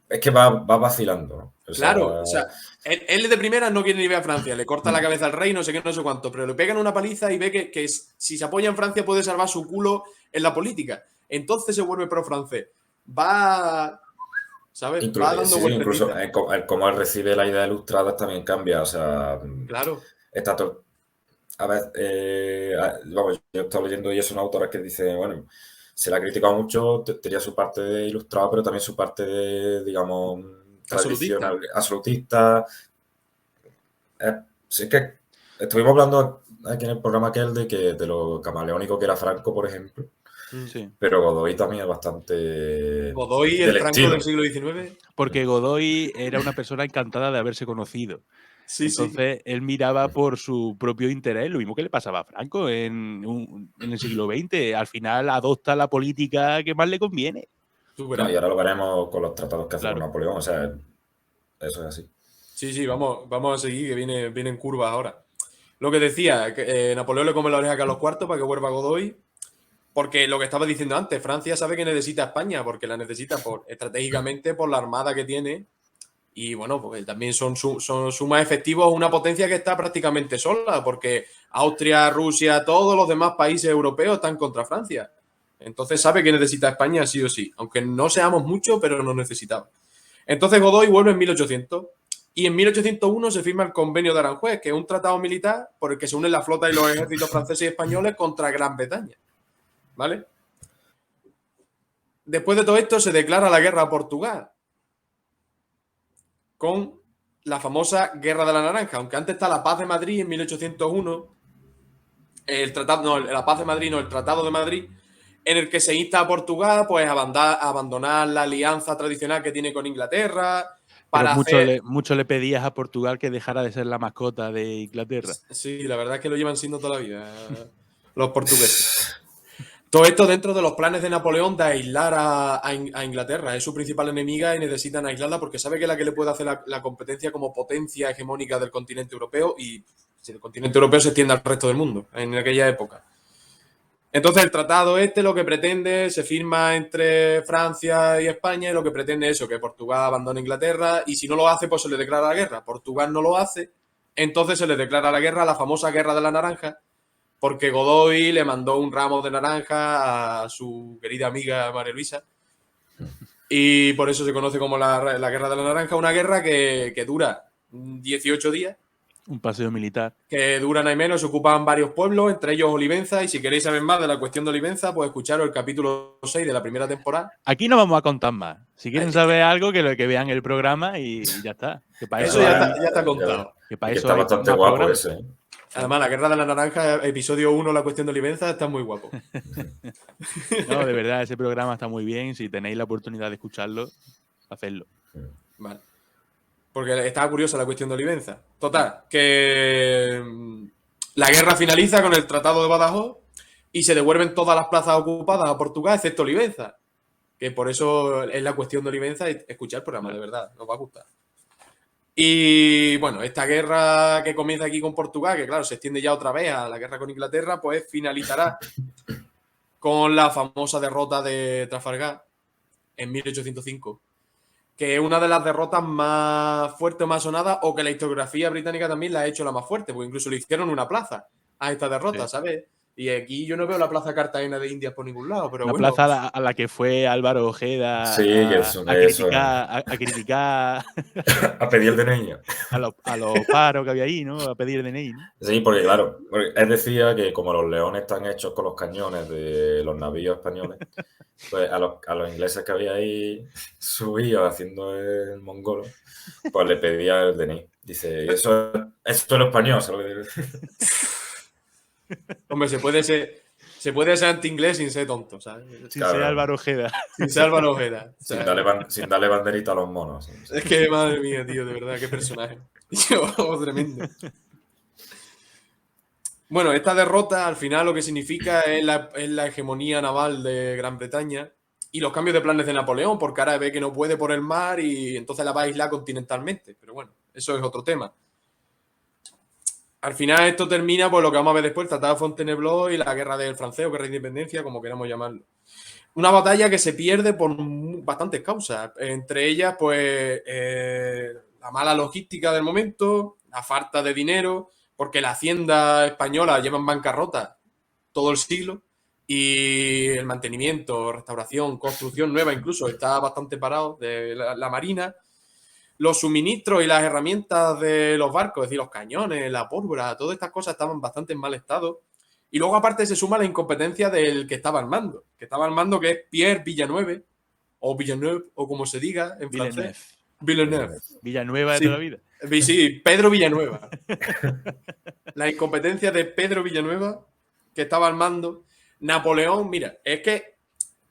es que va vacilando, ¿no? Claro, o sea, él de primera no quiere ni ver a Francia, le corta la cabeza al rey, no sé qué, no sé cuánto, pero le pegan una paliza y ve que si se apoya en Francia puede salvar su culo en la política. entonces se vuelve pro-francés. Va, ¿sabes? Va dando Sí, incluso vueltecitas. cómo él recibe la idea ilustrada también cambia. O sea, Claro. está todo. A ver, vamos, yo he estado leyendo y es una autora que dice, bueno, se la ha criticado mucho, tenía su parte de ilustrado, pero también su parte de, digamos, tradicional, absolutista. Sí que estuvimos hablando aquí en el programa aquel de lo camaleónico que era Franco, por ejemplo, Sí. pero Godoy también es bastante Godoy, el del Franco estilo. del siglo XIX. Porque Godoy era una persona encantada de haberse conocido. Sí, sí. Entonces, él miraba por su propio interés, lo mismo que le pasaba a Franco en el siglo XX. Al final adopta la política que más le conviene. No, y ahora lo veremos con los tratados que hace con Claro. Napoleón, o sea, eso es así. Sí, sí, vamos a seguir, que viene en curva ahora. Lo que decía, que Napoleón le come la oreja a Carlos IV para que vuelva Godoy, porque lo que estaba diciendo antes, Francia sabe que necesita a España, porque la necesita estratégicamente por la armada que tiene, y bueno, pues también son más efectivos una potencia que está prácticamente sola, porque Austria, Rusia, todos los demás países europeos están contra Francia. Entonces sabe que necesita a España sí o sí, aunque no seamos muchos, pero nos necesitamos. Entonces Godoy vuelve en 1800. Y en 1801 se firma el Convenio de Aranjuez, que es un tratado militar por el que se unen la flota y los ejércitos franceses y españoles contra Gran Bretaña. ¿Vale? Después de todo esto se declara la guerra a Portugal con la famosa Guerra de la Naranja. Aunque antes está la Paz de Madrid en 1801, el Tratado de Madrid, en el que se insta a Portugal pues, a abandonar la alianza tradicional que tiene con Inglaterra. Pero mucho le pedías a Portugal que dejara de ser la mascota de Inglaterra. Sí, la verdad es que lo llevan siendo toda la vida los portugueses. Todo esto dentro de los planes de Napoleón de aislar a Inglaterra. Es su principal enemiga y necesitan aislarla porque sabe que es la que le puede hacer la competencia como potencia hegemónica del continente europeo, y si el continente europeo se extiende al resto del mundo en aquella época. Entonces el tratado lo que pretende, se firma entre Francia y España, y lo que pretende es eso, que Portugal abandone Inglaterra, y si no lo hace, pues se le declara la guerra. Portugal no lo hace, entonces se le declara la guerra, la famosa Guerra de la Naranja, porque Godoy le mandó un ramo de naranja a su querida amiga María Luisa, y por eso se conoce como la Guerra de la Naranja, una guerra que dura 18 días. Un paseo militar. Que duran ahí menos, se ocupan varios pueblos, entre ellos Olivenza, y si queréis saber más de la cuestión de Olivenza, pues escucharos el capítulo 6 de la primera temporada. Aquí no vamos a contar más. Si quieren saber algo, que vean el programa y ya está. Que para eso ya está contado. Que para que eso está hay bastante más guapo programas. ese. Además, la Guerra de la Naranja, episodio 1, la cuestión de Olivenza, está muy guapo. No, de verdad, ese programa está muy bien. Si tenéis la oportunidad de escucharlo, hacedlo. Vale. Porque estaba curiosa la cuestión de Olivenza. Total, que la guerra finaliza con el Tratado de Badajoz y se devuelven todas las plazas ocupadas a Portugal, excepto Olivenza. Que por eso es la cuestión de Olivenza, y escuchar el programa, de verdad, os va a gustar. Y bueno, esta guerra que comienza aquí con Portugal, que claro, se extiende ya otra vez a la guerra con Inglaterra, pues finalizará con la famosa derrota de Trafalgar en 1805. Que es una de las derrotas más fuertes, más sonadas, o que la historiografía británica también la ha hecho la más fuerte, porque incluso le hicieron una plaza a esta derrota, sí. ¿Sabes? Y aquí yo no veo la plaza Cartagena de Indias por ningún lado, pero la bueno. plaza a la que fue Álvaro Ojeda a criticar a pedir el DNI. A los paros que había ahí, ¿no? A pedir DNI, ¿no? Sí, porque claro, él decía que como los leones están hechos con los cañones de los navíos españoles, pues a los ingleses que había ahí subidos haciendo el mongolo, pues le pedía el DNI. Dice, eso es lo español, ¿sabes? Hombre, se puede ser anti-inglés sin ser tonto, ¿sabes? Sin ser Álvaro Ojeda. Sin ser Álvaro Ojeda. Sin darle banderita a los monos. ¿Sabes? Es que, madre mía, tío, de verdad, qué personaje. Tremendo. Bueno, esta derrota al final lo que significa es la hegemonía naval de Gran Bretaña y los cambios de planes de Napoleón, porque ahora ve que no puede por el mar y entonces la va a aislar continentalmente. Pero bueno, eso es otro tema. Al final esto termina por lo que vamos a ver después, el Tratado de Fontainebleau y la Guerra del Francés o Guerra de Independencia, como queramos llamarlo. Una batalla que se pierde por bastantes causas. Entre ellas, pues, la mala logística del momento, la falta de dinero, porque la hacienda española lleva en bancarrota todo el siglo y el mantenimiento, restauración, construcción nueva incluso está bastante parado de la marina. Los suministros y las herramientas de los barcos, es decir, los cañones, la pólvora, todas estas cosas estaban bastante en mal estado. Y luego aparte se suma la incompetencia del que estaba al mando, que es Pierre Villeneuve, o como se diga en francés. Villeneuve. Villanueva de Sí. toda la vida. Sí, Pedro Villanueva. La incompetencia de Pedro Villanueva, que estaba al mando. Napoleón, mira, es que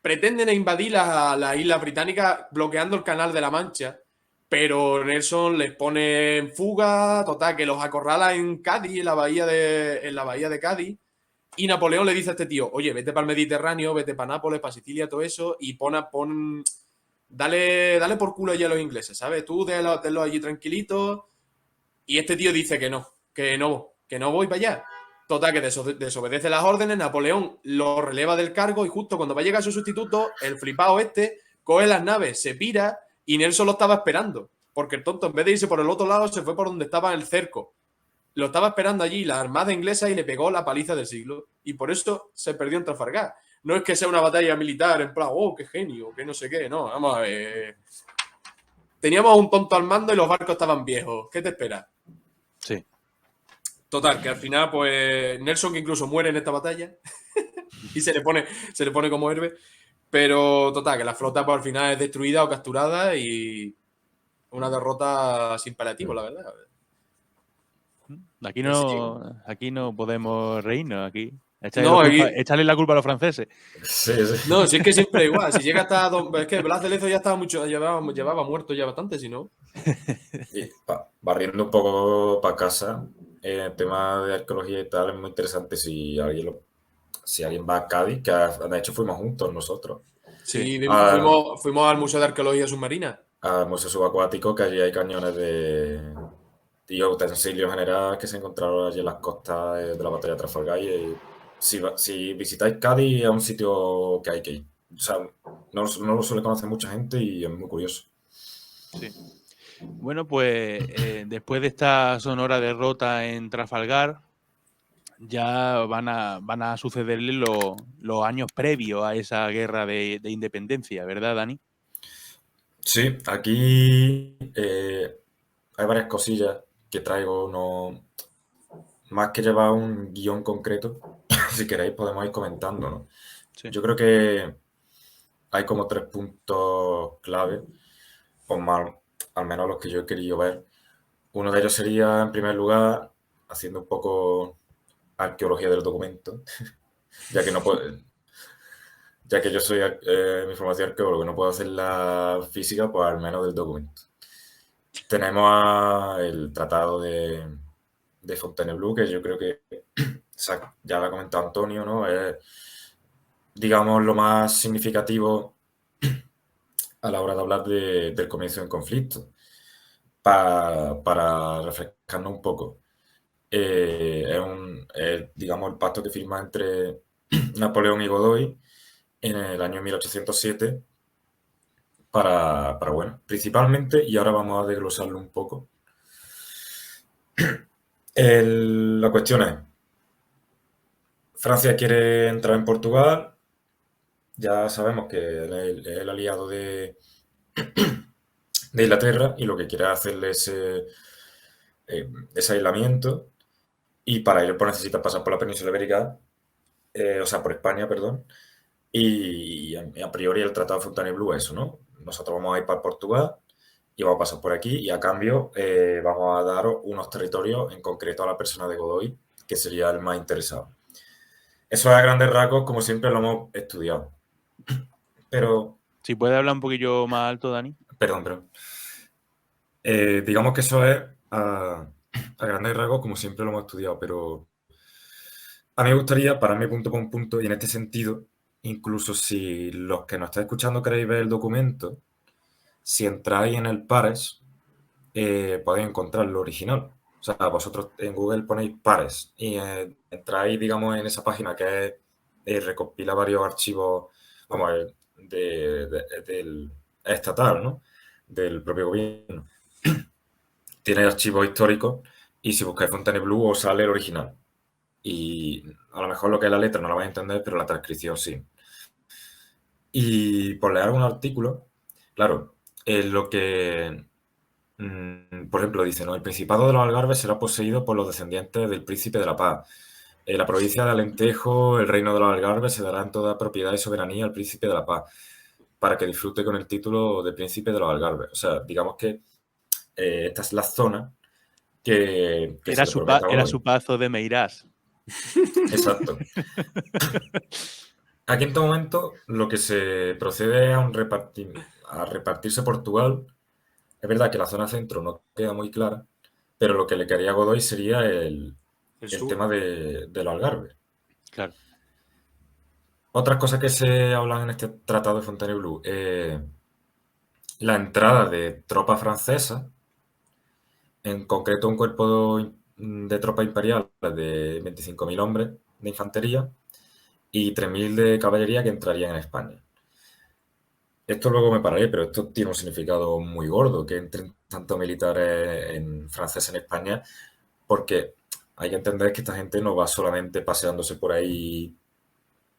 pretenden invadir las islas británicas bloqueando el canal de la Mancha, pero Nelson les pone en fuga, total, que los acorrala en Cádiz, en la bahía de Cádiz, y Napoleón le dice a este tío, oye, vete para el Mediterráneo, vete para Nápoles, para Sicilia, todo eso, y dale por culo allí a los ingleses, ¿sabes? Tú tenlos allí tranquilitos. Y este tío dice que no voy para allá. Total, que desobedece las órdenes, Napoleón lo releva del cargo y justo cuando va a llegar su sustituto, el flipado este coge las naves, se pira y Nelson lo estaba esperando. Porque el tonto, en vez de irse por el otro lado, se fue por donde estaba el cerco. Lo estaba esperando allí la armada inglesa y le pegó la paliza del siglo. Y por eso se perdió en Trafalgar. No es que sea una batalla militar en plan, oh, qué genio, que no sé qué. No, vamos a ver. Teníamos un tonto al mando y los barcos estaban viejos. ¿Qué te esperas? Sí. Total, que al final, pues, Nelson que incluso muere en esta batalla y se le pone como héroe. Pero, total, que la flota, pues, al final es destruida o capturada y una derrota sin paliativo, la verdad. Aquí no podemos reírnos, aquí. No, Echarle la culpa a los franceses. Sí, sí. No, si es que siempre igual. Si llega hasta. Es que Blas de Lezo ya estaba mucho. Llevaba muerto ya bastante, si no. Y barriendo un poco para casa, el tema de arqueología y tal es muy interesante. Si alguien va a Cádiz, que de hecho fuimos juntos nosotros, Sí, Ah. fuimos al Museo de Arqueología Submarina. al Museo Subacuático, que allí hay cañones y utensilios en general que se encontraron allí en las costas de la batalla de Trafalgar. Y si visitáis Cádiz, es un sitio que hay que ir. O sea, no lo suele conocer mucha gente y es muy curioso. Sí. Bueno, pues después de esta sonora derrota en Trafalgar, ya van a sucederle los años previos a esa guerra de independencia, ¿verdad, Dani? Sí, aquí hay varias cosillas que traigo, no, más que llevar un guión concreto, si queréis podemos ir comentando, ¿no? Sí. Yo creo que hay como 3 puntos clave, o más, al menos los que yo he querido ver. Uno de ellos sería, en primer lugar, haciendo un poco arqueología del documento, ya que no puedo, ya que yo soy mi formación arqueólogo y no puedo hacer la física, pues al menos del documento. Tenemos el tratado de Fontainebleau, que yo creo que ya lo ha comentado Antonio, ¿no? Es, digamos, lo más significativo a la hora de hablar del comienzo del conflicto. Para refrescarnos un poco. Digamos, el pacto que firma entre Napoleón y Godoy en el año 1807 bueno, principalmente, y ahora vamos a desglosarlo un poco. La cuestión es, Francia quiere entrar en Portugal, ya sabemos que es el aliado de Inglaterra y lo que quiere hacerle ese aislamiento, y para ello pues necesita pasar por la península ibérica, o sea, por España, perdón, y a priori el Tratado de Fontainebleau es eso, ¿no? Nosotros vamos a ir para Portugal y vamos a pasar por aquí y a cambio vamos a dar unos territorios en concreto a la persona de Godoy, que sería el más interesado. Eso a grandes rasgos, como siempre, lo hemos estudiado. Pero... Si puedes hablar un poquillo más alto, Dani. Perdón. Digamos que eso es a grandes rasgos, como siempre lo hemos estudiado, pero a mí me gustaría pararme punto por un punto y en este sentido, incluso si los que nos estáis escuchando queréis ver el documento, si entráis en el Pares, podéis encontrar lo original. O sea, vosotros en Google ponéis Pares y entráis, digamos, en esa página que recopila varios archivos, vamos, del estatal, ¿no? Del propio gobierno. Tiene archivos históricos y si buscáis Fontainebleau os sale el original. Y a lo mejor lo que es la letra no la vais a entender, pero la transcripción sí. Y por leer algún artículo, claro, lo que, por ejemplo, dice, ¿no? El Principado de los Algarves será poseído por los descendientes del Príncipe de la Paz. En la provincia de Alentejo, el reino de los Algarves se dará en toda propiedad y soberanía al Príncipe de la Paz, para que disfrute con el título de Príncipe de los Algarves. O sea, digamos que esta es la zona que se le promete a Era Godoy. su pazo de Meirás. Exacto. Aquí en este momento lo que se procede es a repartirse Portugal. Es verdad que la zona centro no queda muy clara, pero lo que le quería a Godoy sería el sur. tema de los Algarves. Claro. Otras cosas que se hablan en este tratado de Fontainebleau, la entrada de tropas francesas, en concreto un cuerpo de tropa imperial de 25.000 hombres de infantería y 3.000 de caballería que entrarían en España. Esto luego me pararé, pero esto tiene un significado muy gordo, que entren tantos militares franceses en España, porque hay que entender que esta gente no va solamente paseándose por ahí.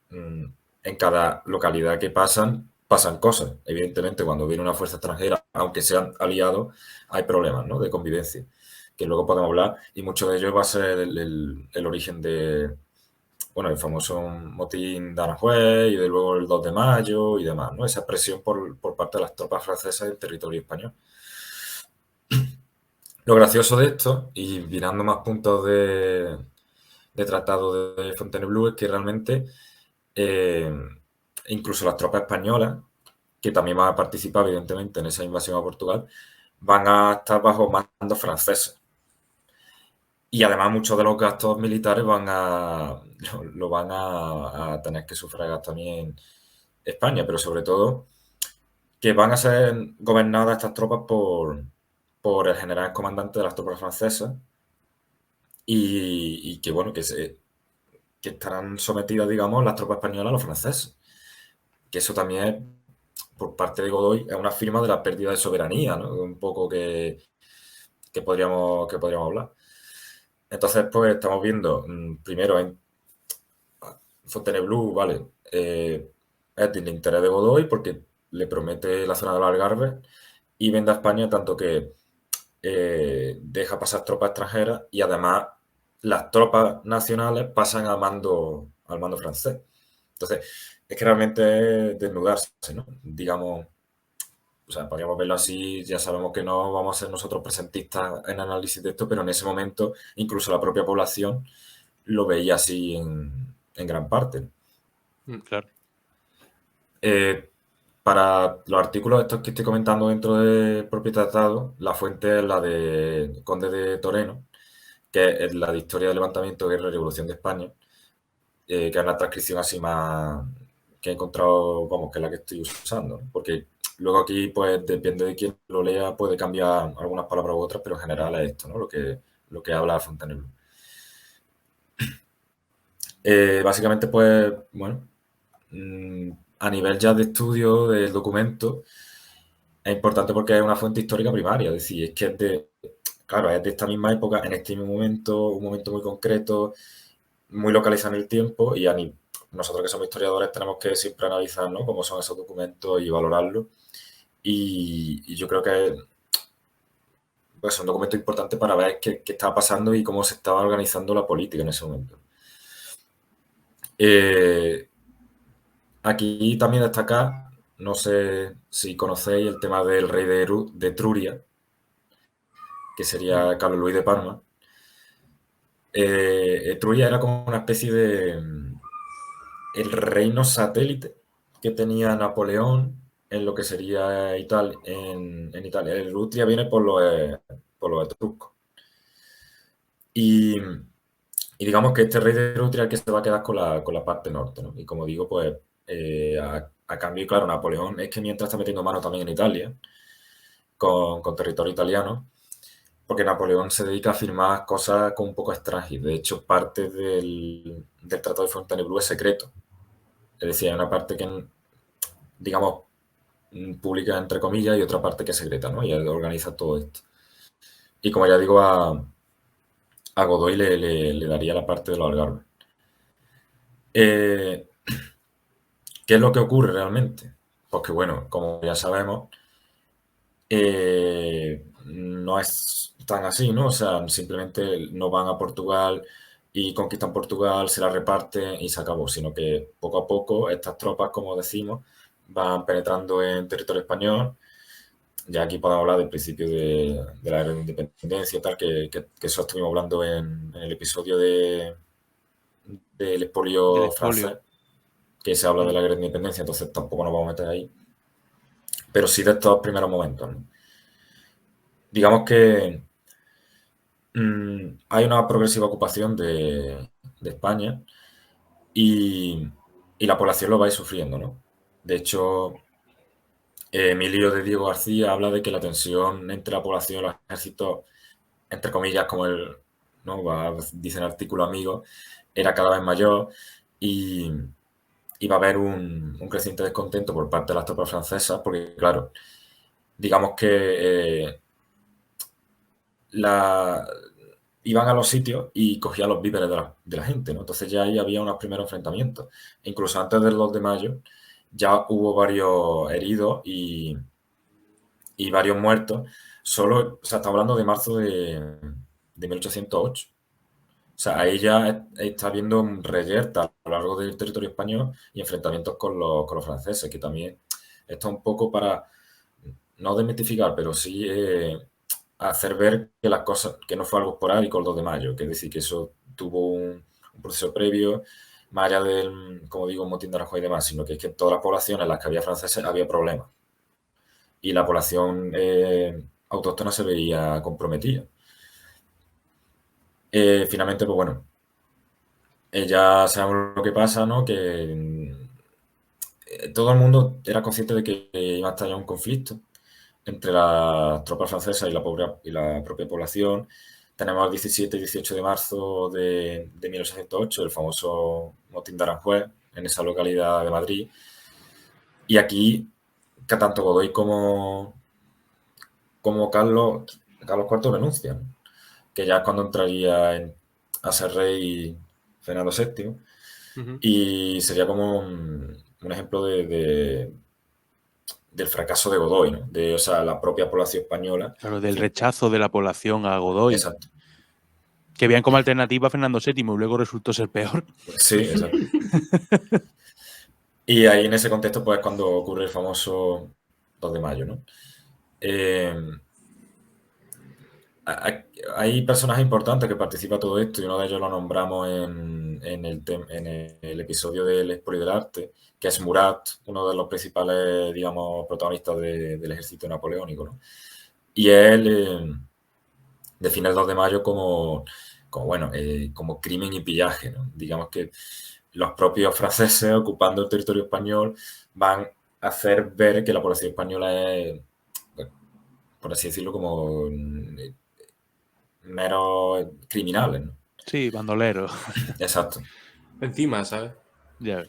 En cada localidad que pasan cosas. Evidentemente, cuando viene una fuerza extranjera, aunque sean aliados, hay problemas, ¿no?, de convivencia, que luego podemos hablar, y mucho de ello va a ser el origen de, bueno, el famoso motín de Aranjuez y de luego el 2 de mayo y demás, ¿no? Esa presión por parte de las tropas francesas en territorio español. Lo gracioso de esto, y mirando más puntos de tratado de Fontainebleau, es que realmente incluso las tropas españolas, que también van a participar evidentemente en esa invasión a Portugal, van a estar bajo mando francés. Y además muchos de los gastos militares lo van a tener que sufragar también España, pero sobre todo que van a ser gobernadas estas tropas por el general comandante de las tropas francesas y que, bueno, que estarán sometidas, digamos, las tropas españolas a los franceses. Que eso también es, por parte de Godoy, es una firma de la pérdida de soberanía, ¿no? Un poco que podríamos hablar. Entonces, pues estamos viendo, primero en Fontainebleau, ¿vale? Es del interés de Godoy porque le promete la zona del Algarve y vende a España, tanto que deja pasar tropas extranjeras y además las tropas nacionales pasan al mando francés. Entonces, es que realmente es desnudarse, ¿no? Digamos, o sea, podríamos verlo así, ya sabemos que no vamos a ser nosotros presentistas en análisis de esto, pero en ese momento incluso la propia población lo veía así en gran parte. Claro. Para los artículos estos que estoy comentando dentro del propio tratado, la fuente es la de Conde de Toreno, que es la de Historia del Levantamiento, Guerra y Revolución de España, que es una transcripción así más que he encontrado, vamos, que es la que estoy usando, ¿no? Porque luego aquí, pues, depende de quién lo lea, puede cambiar algunas palabras u otras, pero en general es esto, ¿no? Lo que habla Fontainebleau. Básicamente, pues, bueno, a nivel ya de estudio del documento, es importante porque es una fuente histórica primaria, es decir, es que claro, es de esta misma época, en este mismo momento, un momento muy concreto, muy localizado en el tiempo, y nosotros que somos historiadores tenemos que siempre analizar, ¿no?, cómo son esos documentos y valorarlos. Y yo creo que pues, es un documento importante para ver qué estaba pasando y cómo se estaba organizando la política en ese momento. Aquí también destacar, no sé si conocéis el tema del rey de Etruria, que sería Carlos Luis de Parma. Etruria era como una especie de el reino satélite que tenía Napoleón en lo que sería Italia, en Italia. El Etruria viene por los etruscos. Y digamos que este rey de Etruria es el que se va a quedar con la parte norte, ¿no? Y como digo, pues a cambio, claro, Napoleón es que mientras está metiendo mano también en Italia, con territorio italiano, porque Napoleón se dedica a firmar cosas con un poco extrañas. De hecho, parte del Tratado de Fontainebleau es secreto. Es decir, hay una parte que, digamos, pública entre comillas y otra parte que es secreta, ¿no? Y él organiza todo esto. Y como ya digo, a a Godoy le daría la parte de los Algarve. ¿Qué es lo que ocurre realmente? Pues que, bueno, como ya sabemos, no es tan así, ¿no? O sea, simplemente no van a Portugal y conquistan Portugal, se la reparten y se acabó, sino que poco a poco estas tropas, como decimos, van penetrando en territorio español. Ya aquí podemos hablar del principio de la guerra de independencia y tal, que eso estuvimos hablando en el episodio del Del expolio expolio. francés, que se habla de la guerra de independencia, entonces tampoco nos vamos a meter ahí. Pero sí de estos primeros momentos, ¿no? Digamos que hay una progresiva ocupación de España y la población lo va a ir sufriendo, ¿no? De hecho, Emilio de Diego García habla de que la tensión entre la población y los ejércitos, entre comillas, como ¿no? Dice en el artículo amigo, era cada vez mayor y va a haber un creciente descontento por parte de las tropas francesas, porque, claro, digamos que iban a los sitios y cogían los víveres de la gente, ¿no? Entonces ya ahí había unos primeros enfrentamientos. Incluso antes del 2 de mayo ya hubo varios heridos y varios muertos. Solo, o sea, estamos hablando de marzo de 1808. O sea, ahí ya está habiendo reyerta a lo largo del territorio español y enfrentamientos con los franceses, que también está un poco para, no desmitificar, pero sí hacer ver que las cosas, que no fue algo esporádico el 2 de mayo, que es decir, que eso tuvo un proceso previo, más allá del, como digo, motín de Aranjuez y demás, sino que es que en todas las poblaciones en las que había franceses había problemas. Y la población autóctona se veía comprometida. Finalmente, pues bueno, ya sabemos lo que pasa, ¿no? Que todo el mundo era consciente de que iba a estallar un conflicto entre las tropas francesas y la propia población. Tenemos el 17 y 18 de marzo de 1808, el famoso motín de Aranjuez, en esa localidad de Madrid. Y aquí, que tanto Godoy como Carlos IV renuncian, que ya es cuando entraría a ser rey Fernando VII. Y sería como un ejemplo del fracaso de Godoy, ¿no? O sea, la propia población española. Claro, del rechazo de la población a Godoy. Exacto. Que veían como alternativa a Fernando VII y luego resultó ser peor. Sí, exacto. Y ahí en ese contexto, pues, es cuando ocurre el famoso 2 de mayo, ¿no? Hay personajes importantes que participan en todo esto y uno de ellos lo nombramos en el episodio del expolio del arte, que es Murat, uno de los principales, digamos, protagonistas del ejército napoleónico, ¿no? Y él define el 2 de mayo como crimen y pillaje, ¿no? Digamos que los propios franceses ocupando el territorio español van a hacer ver que la población española es, por así decirlo, como meros criminales, ¿no? Sí, bandolero. Exacto. Encima, ¿sabes? Ya.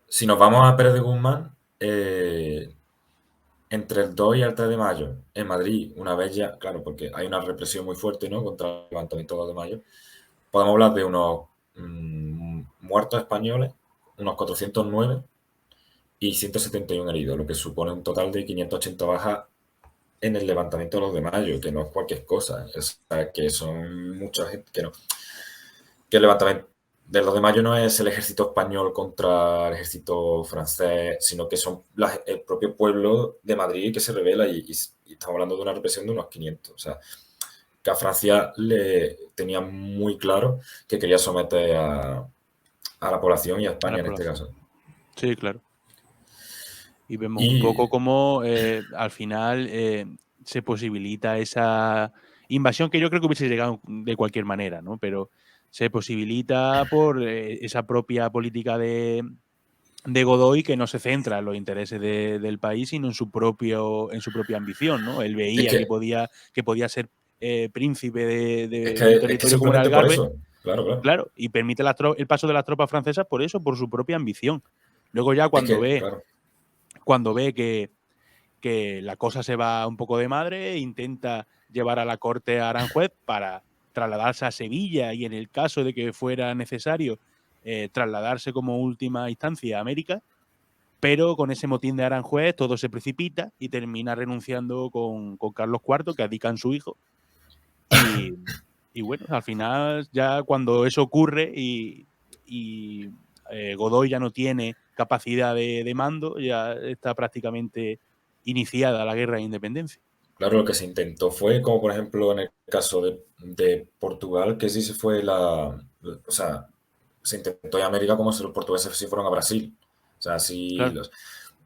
Si nos vamos a Pérez de Guzmán, entre el 2 y el 3 de mayo, en Madrid, una vez ya, claro, porque hay una represión muy fuerte, ¿no?, contra el levantamiento del 2 de mayo, podemos hablar de unos muertos españoles, unos 409 y 171 heridos, lo que supone un total de 580 bajas en el levantamiento del 2 de mayo, que no es cualquier cosa, o sea, que son mucha gente, que el levantamiento del 2 de mayo no es el ejército español contra el ejército francés, sino que son el propio pueblo de Madrid que se rebela y estamos hablando de una represión de unos 500. O sea, que a Francia le tenía muy claro que quería someter a la población y a España en este caso. Sí, claro. Y vemos un poco cómo al final se posibilita esa invasión que yo creo que hubiese llegado de cualquier manera, ¿no? Pero se posibilita por esa propia política de Godoy, que no se centra en los intereses del país, sino en su propia ambición, ¿no? Él veía que podía ser príncipe de un territorio como el Algarve. Por eso. Claro, y permite el paso de las tropas francesas por eso, por su propia ambición. Luego ya cuando ve que la cosa se va un poco de madre, intenta llevar a la corte a Aranjuez para trasladarse a Sevilla y en el caso de que fuera necesario trasladarse como última instancia a América, pero con ese motín de Aranjuez todo se precipita y termina renunciando con Carlos IV, que abdica en su hijo. Y bueno, al final ya cuando eso ocurre y Godoy ya no tiene capacidad de mando, ya está prácticamente iniciada la guerra de independencia. Claro, lo que se intentó fue, como por ejemplo en el caso de Portugal, que sí se fue o sea, se intentó ir a América como si los portugueses sí fueron a Brasil. O sea, sí, Claro.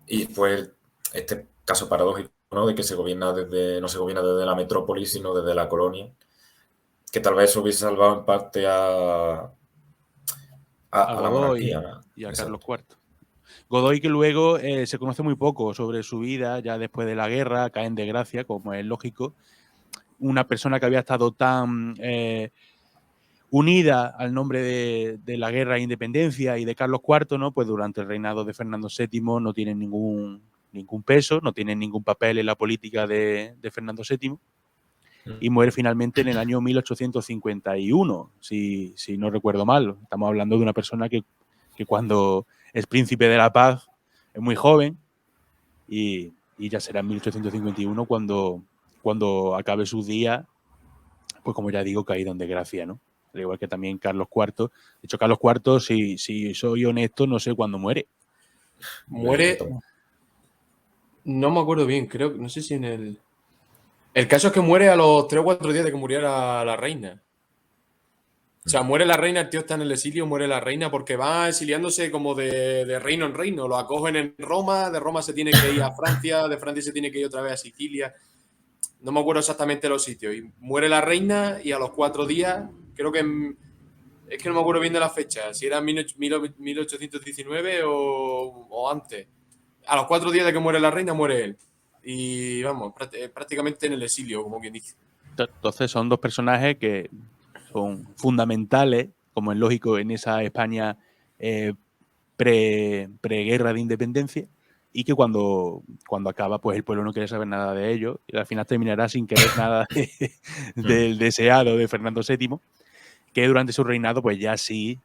y fue este caso paradójico, ¿no? De que no se gobierna desde la metrópoli, sino desde la colonia, que tal vez hubiese salvado en parte a A la monarquía, Godoy ¿no? y a Carlos Exacto. IV. Godoy, que luego se conoce muy poco sobre su vida, ya después de la guerra, cae en desgracia, como es lógico. Una persona que había estado tan unida al nombre de la guerra de independencia y de Carlos IV, ¿no? Pues durante el reinado de Fernando VII no tiene ningún peso, no tiene ningún papel en la política de Fernando VII y muere finalmente en el año 1851, si no recuerdo mal. Estamos hablando de una persona que cuando es príncipe de la paz es muy joven y ya será en 1851 cuando acabe sus días, pues como ya digo, caído en desgracia, ¿no? Al igual que también Carlos IV. De hecho, Carlos IV, si soy honesto, no sé cuándo muere. Muere, no me acuerdo bien, creo, no sé si en el... El caso es que muere a los 3 o 4 días de que muriera la reina. O sea, muere la reina, el tío está en el exilio, muere la reina porque va exiliándose como de reino en reino. Lo acogen en Roma, de Roma se tiene que ir a Francia, de Francia se tiene que ir otra vez a Sicilia. No me acuerdo exactamente los sitios. Y muere la reina y a los 4 días, creo que... Es que no me acuerdo bien de la fecha, si era 1819 o antes. A los 4 días de que muere la reina, muere él. Y vamos, prácticamente en el exilio, como quien dice. Entonces son dos personajes que son fundamentales, como es lógico en esa España preguerra de independencia, y que cuando acaba, pues el pueblo no quiere saber nada de ellos, y al final terminará sin querer nada del deseado de Fernando VII, que durante su reinado, pues ya sí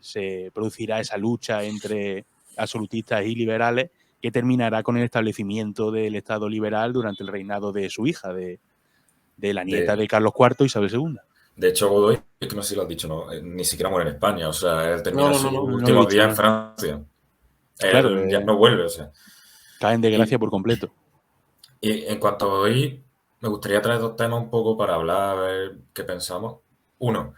se producirá esa lucha entre absolutistas y liberales, que terminará con el establecimiento del Estado liberal durante el reinado de su hija, de la nieta de Carlos IV, Isabel II. De hecho, Godoy, es que no sé si lo has dicho, no, ni siquiera muere en España. O sea, él termina sus No lo he últimos dicho, días no. en Francia. Claro, Él ya no vuelve, o sea. cae en desgracia Y, por completo. y en cuanto a Godoy, me gustaría traer dos temas un poco para hablar, a ver qué pensamos. Uno,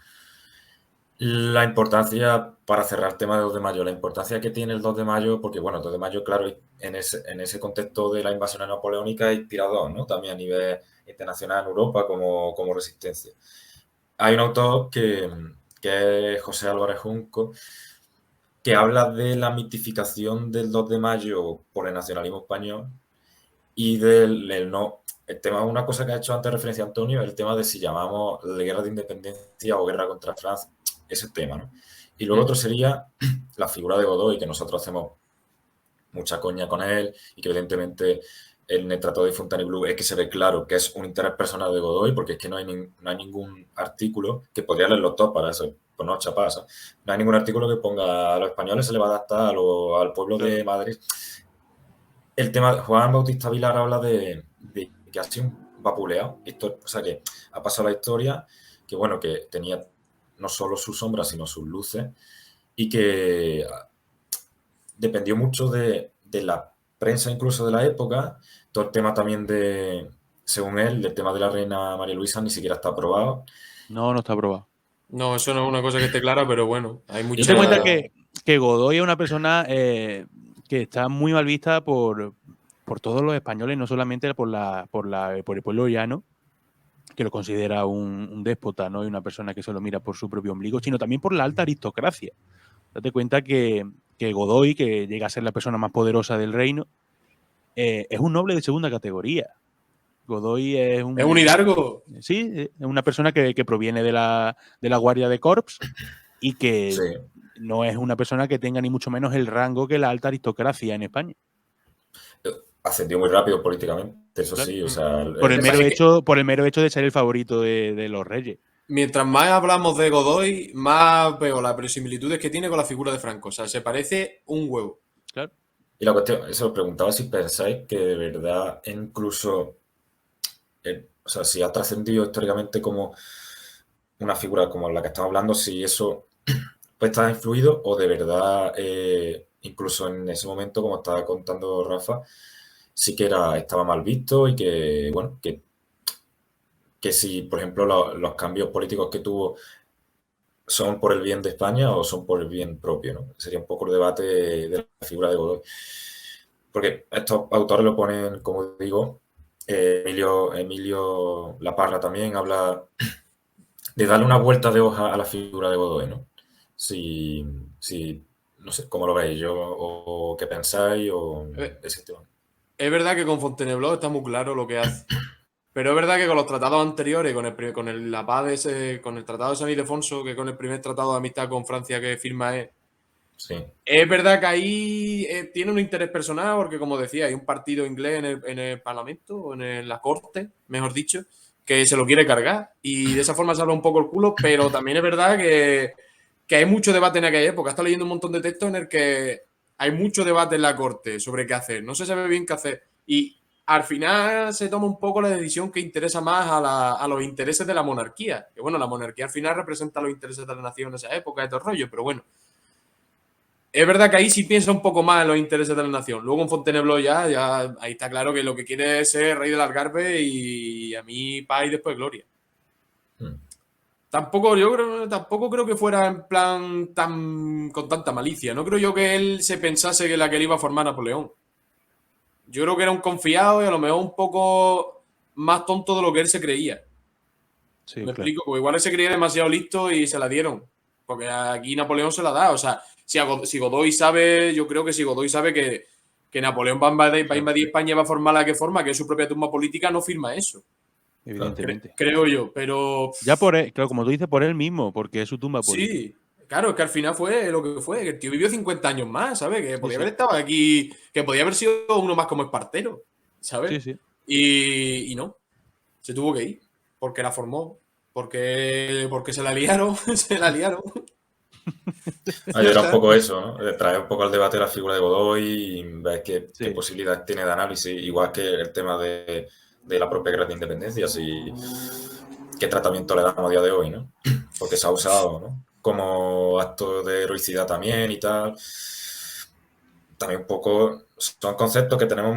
la importancia, para cerrar el tema de 2 de mayo, la importancia que tiene el 2 de mayo, porque bueno, el 2 de mayo, claro, en ese contexto de la invasión napoleónica ha inspirado, ¿no? También a nivel internacional en Europa como resistencia. Hay un autor que es José Álvarez Junco, que habla de la mitificación del 2 de mayo por el nacionalismo español y el tema, una cosa que ha hecho antes referencia a Antonio, el tema de si llamamos la guerra de independencia o guerra contra Francia, ese tema, ¿no? Y luego otro sería la figura de Godoy, que nosotros hacemos mucha coña con él y que evidentemente en el Tratado de Fontainebleau es que se ve claro que es un interés personal de Godoy, porque es que no hay ningún artículo que podría leerlo todo para eso, pues no chapar, ¿sabes? No hay ningún artículo que ponga a los españoles se le va a adaptar al pueblo de Madrid. El tema de Juan Bautista Vilar habla de que ha sido un vapuleado, o sea que ha pasado la historia, que bueno, que tenía no solo sus sombras, sino sus luces, y que dependió mucho de la prensa incluso de la época. Todo el tema también según él, el tema de la reina María Luisa ni siquiera está aprobado. No está aprobado. No, eso no es una cosa que esté clara, pero bueno, hay mucha... Yo te cuenta que Godoy es una persona que está muy mal vista por todos los españoles, no solamente por el pueblo llano, que lo considera un déspota, ¿no? Y una persona que solo mira por su propio ombligo, sino también por la alta aristocracia. Date cuenta que Godoy, que llega a ser la persona más poderosa del reino, es un noble de segunda categoría. Godoy es un... ¿Es un hidalgo? Sí, es una persona que proviene de la Guardia de Corps y que Sí. no es una persona que tenga ni mucho menos el rango que la alta aristocracia en España. Ascendió muy rápido políticamente, eso Claro. sí, o sea... Por el mero hecho de ser el favorito de los reyes. mientras más hablamos de Godoy, más veo las verosimilitudes que tiene con la figura de Franco. O sea, se parece un huevo. Claro. Y la cuestión, eso os preguntaba si pensáis que de verdad incluso, o sea, si ha trascendido históricamente como una figura como la que estamos hablando, si eso puede estar influido o de verdad, incluso en ese momento, como estaba contando Rafa, sí que estaba mal visto y que, bueno, que si, por ejemplo, los cambios políticos que tuvo son por el bien de España o son por el bien propio, ¿no? Sería un poco el debate de la figura de Godoy. Porque estos autores lo ponen, como digo, Emilio Laparra también habla de darle una vuelta de hoja a la figura de Godoy, ¿no? Si, no sé, cómo lo veis yo, o qué pensáis, o ese tema. Es verdad que con Fontainebleau está muy claro lo que hace. Pero es verdad que con los tratados anteriores, la paz con el Tratado de San Ildefonso, que con el primer tratado de amistad con Francia que firma Sí. es verdad que ahí tiene un interés personal, porque como decía, hay un partido inglés en el Parlamento, o en la Corte, mejor dicho, que se lo quiere cargar. Y de esa forma se habla un poco el culo, pero también es verdad que hay mucho debate en aquella época. Está leyendo un montón de textos en el que hay mucho debate en la Corte sobre qué hacer. No se sabe bien qué hacer. Y al final se toma un poco la decisión que interesa más a los intereses de la monarquía. Que bueno, la monarquía al final representa los intereses de la nación en esa época, de todo el rollo, pero bueno. Es verdad que ahí sí piensa un poco más en los intereses de la nación. Luego en Fontainebleau ya ahí está claro que lo que quiere es ser rey del Algarve y a mí paz y después gloria. Tampoco creo que fuera en plan con tanta malicia. No creo yo que él se pensase que él iba a formar Napoleón. Yo creo que era un confiado y a lo mejor un poco más tonto de lo que él se creía. Sí, ¿Me claro. explico? Porque igual él se creía demasiado listo y se la dieron. Porque aquí Napoleón se la da. O sea, si Godoy sabe, yo creo que si Godoy sabe que Napoleón va a invadir España y va a formar la que forma, que es su propia tumba política, no firma eso. Evidentemente. Creo yo, pero... Ya por él, claro, como tú dices, por él mismo, porque es su tumba política. Sí, claro, es que al final fue lo que fue, que el tío vivió 50 años más, ¿sabes? Que podía sí. haber estado aquí, que podía haber sido uno más como Espartero, ¿sabes? Sí. Y no, se tuvo que ir, porque la formó, porque se la liaron, se la liaron. Era un poco eso, ¿no? Traer un poco al debate la figura de Godoy y ver qué Sí. posibilidad tiene de análisis, igual que el tema de la propia guerra de independencia, qué tratamiento le damos a día de hoy, ¿no? Porque se ha usado, ¿no? Como acto de heroicidad también y tal. También un poco son conceptos que tenemos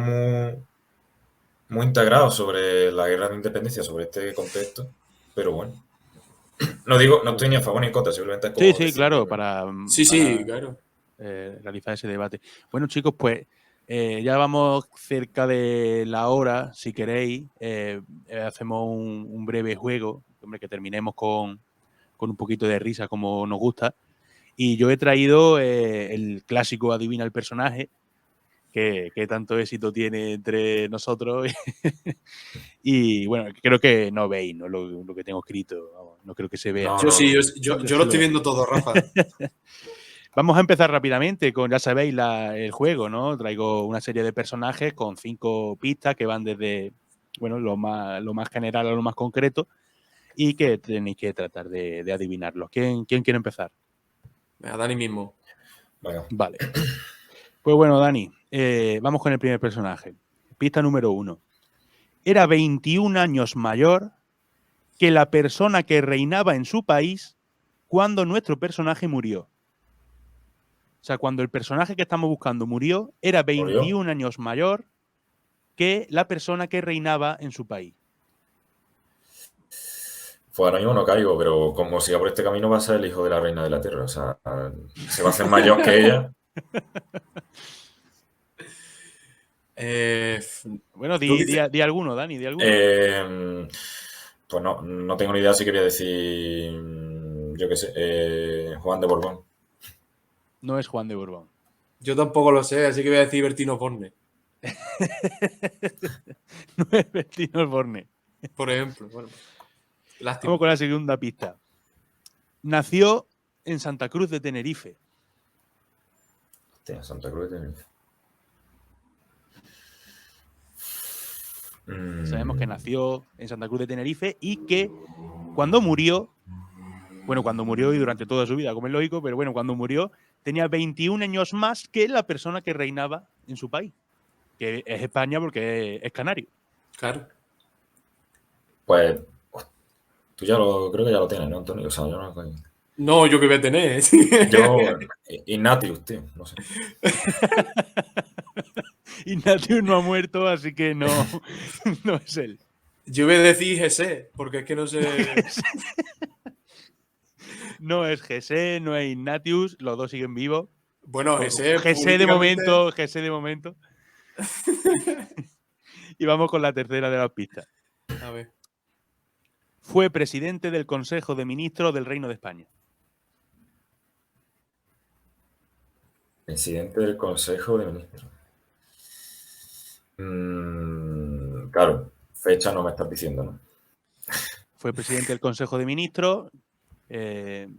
muy integrados sobre la guerra de independencia, sobre este contexto, pero bueno. No estoy ni a favor ni en contra, simplemente es como Sí, claro, para Claro. realizar ese debate. Bueno, chicos, pues ya vamos cerca de la hora. Si queréis, hacemos un breve juego, hombre, que terminemos con un poquito de risa como nos gusta. Y yo he traído el clásico Adivina el personaje, que tanto éxito tiene entre nosotros. Y bueno, creo que no veis, ¿no? Lo que tengo escrito. Vamos, no creo que se vea. No, Yo sí, no. yo lo estoy viendo todo, Rafa. Vamos a empezar rápidamente con, ya sabéis, el juego, ¿no? Traigo una serie de personajes con 5 pistas que van desde, bueno, lo más general a lo más concreto y que tenéis que tratar de adivinarlos. ¿Quién quiere empezar? A Dani mismo. Venga. Vale. Pues bueno, Dani, vamos con el primer personaje. Pista número 1. Era 21 años mayor que la persona que reinaba en su país cuando nuestro personaje murió. O sea, cuando el personaje que estamos buscando murió, era 21 años mayor que la persona que reinaba en su país. Pues ahora mismo no caigo, pero como siga por este camino va a ser el hijo de la reina de la tierra. O sea, se va a hacer mayor que ella. Bueno, di alguno, Dani, di alguno. Pues no tengo ni idea si quería decir, yo qué sé, Juan de Borbón. No es Juan de Borbón. Yo tampoco lo sé, así que voy a decir Bertino Borne. No es Bertino Osborne. Por ejemplo. Bueno, lástima. Vamos con la segunda pista. Nació en Santa Cruz de Tenerife. Hostia, Santa Cruz de Tenerife. Sabemos que nació en Santa Cruz de Tenerife y que cuando murió Bueno, cuando murió y durante toda su vida, como es lógico, pero bueno, cuando murió tenía 21 años más que la persona que reinaba en su país, que es España porque es canario. Claro. Pues tú creo que ya lo tienes, ¿no, Antonio? O sea, yo no. No, yo que voy a tener. Yo, Ignatius, tío, no sé. Ignatius no ha muerto, así que no, no es él. Yo voy a decir Jesé, porque es que no sé. No es Jesé, no es Ignatius, los dos siguen vivos. Bueno, Jesé. Jesé de momento, Jesé de momento. Y vamos con la tercera de las pistas. A ver. Fue presidente del Consejo de Ministros del Reino de España. Presidente del Consejo de Ministros. Claro, fecha no me estás diciendo, ¿no? Fue presidente del Consejo de Ministros. Que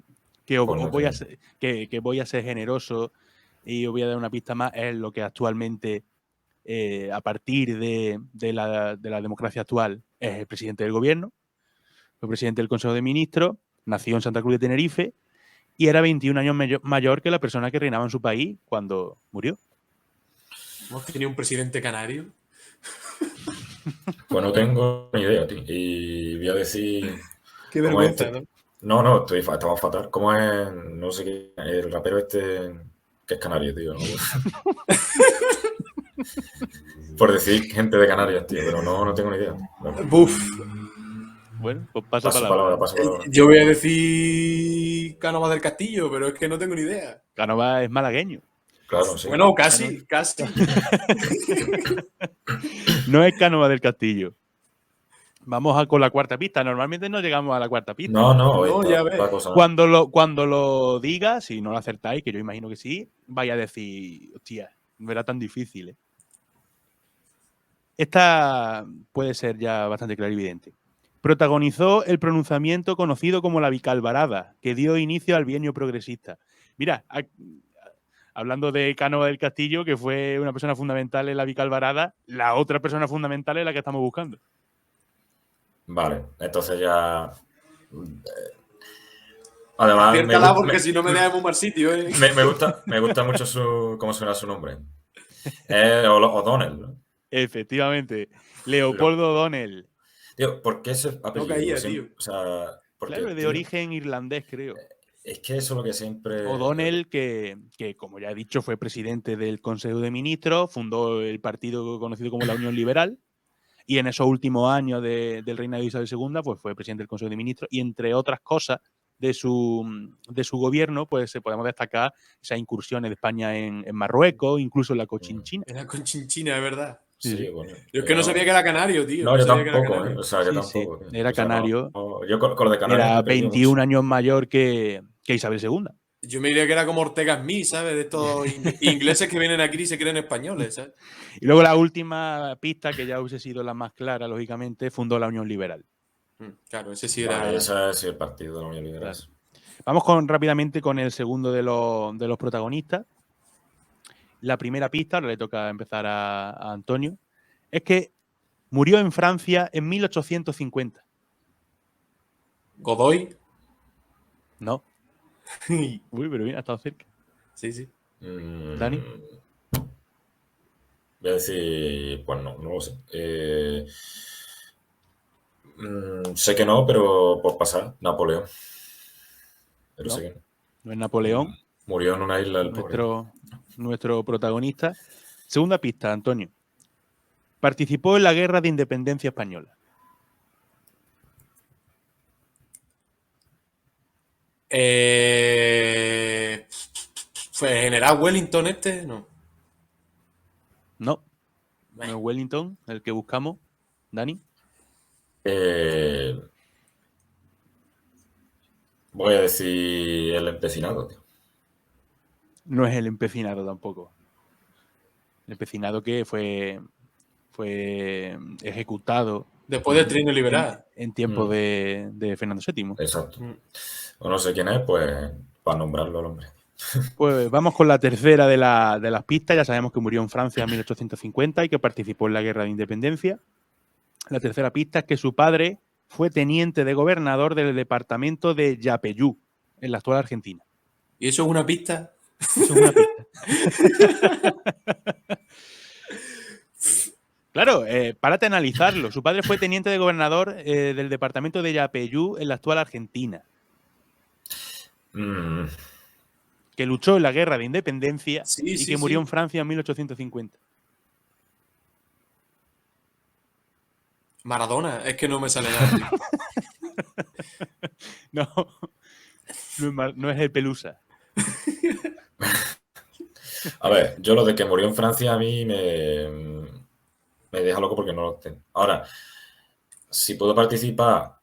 voy a ser generoso y os voy a dar una pista más. Es lo que actualmente, a partir de la democracia actual, es el presidente del gobierno. Fue presidente del Consejo de Ministros, nació en Santa Cruz de Tenerife y era 21 años mayor que la persona que reinaba en su país cuando murió. ¿Hemos tenido un presidente canario? Pues no tengo ni idea, tío. Y voy a decir. Qué vergüenza, ¿no? No, estamos fatal. ¿Cómo es? No sé qué. El rapero este que es canario, tío. ¿No? Por decir gente de Canarias, tío, pero no tengo ni idea. Buf. Bueno, pues paso palabra. Yo voy a decir Cánovas del Castillo, pero es que no tengo ni idea. Cánovas es malagueño. Claro, sí. Bueno, casi. No es Cánovas del Castillo. Vamos con la cuarta pista. Normalmente no llegamos a la cuarta pista. No, ya ves. Cuando lo diga, si no lo acertáis, que yo imagino que sí, vaya a decir, hostia, no era tan difícil, ¿eh? Esta puede ser ya bastante clarividente. Protagonizó el pronunciamiento conocido como la Bicalvarada, que dio inicio al bienio progresista. Mira, hablando de Cánovas del Castillo, que fue una persona fundamental en la Bicalvarada, la otra persona fundamental es la que estamos buscando. Vale, entonces ya. Además, acércala porque si no me deja en un mal sitio, ¿eh? Me gusta mucho cómo suena su nombre. O'Donnell, ¿no? Efectivamente, Leopoldo O'Donnell. Tío, ¿por qué ese apellido? No caía, tío. O sea, claro, de origen irlandés, creo. Es que eso es lo que siempre. O'Donnell, que como ya he dicho, fue presidente del Consejo de Ministros, fundó el partido conocido como la Unión Liberal, y en esos últimos años del reinado de Isabel II, pues fue presidente del Consejo de Ministros, y entre otras cosas de su gobierno, pues podemos destacar esas incursiones de España en Marruecos, incluso en la Cochinchina. En la Cochinchina, es verdad. Sí, bueno. Yo es que no sabía que era canario, tío. No, yo tampoco, ¿eh? O sea, yo tampoco. Sí, era canario. Yo con de canario. Era 21 años mayor que Isabel II. Yo me diría que era como Ortega Smith, ¿sabes? De estos ingleses que vienen aquí y se creen españoles, ¿sabes? Y luego la última pista, que ya hubiese sido la más clara, lógicamente, fundó la Unión Liberal. Claro, ese sí era. Ese es el partido de la Unión Liberal. Claro. Vamos rápidamente con el segundo de los protagonistas. La primera pista, ahora le toca empezar a Antonio, es que murió en Francia en 1850. ¿Godoy? No. Uy, pero bien, ha estado cerca. Sí. ¿Dani? Voy a decir, pues no lo sé. Sé que no, pero por pasar, Napoleón. Pero sé que no. No es Napoleón. Murió en una isla el pobre. Nuestro protagonista. Segunda pista, Antonio. Participó en la Guerra de Independencia Española. ¿Fue general Wellington este? No. No es Wellington, el que buscamos. ¿Dani? Voy a decir el empecinado, tío. No es el empecinado tampoco. El empecinado que fue ejecutado después del Trino Liberal en tiempo de Fernando VII. Exacto. O no sé quién es, pues para nombrarlo al hombre. Pues vamos con la tercera de las pistas. Ya sabemos que murió en Francia en 1850 y que participó en la Guerra de Independencia. La tercera pista es que su padre fue teniente de gobernador del departamento de Yapeyú, en la actual Argentina. ¿Y eso es una pista? Eso es una pista. Claro, párate a analizarlo. Su padre fue teniente de gobernador del departamento de Yapeyú, en la actual Argentina, que luchó en la guerra de independencia y que murió en Francia en 1850. Maradona, es que no me sale nada. No es el Pelusa. A ver, yo lo de que murió en Francia a mí me deja loco porque no lo tengo. Ahora, si puedo participar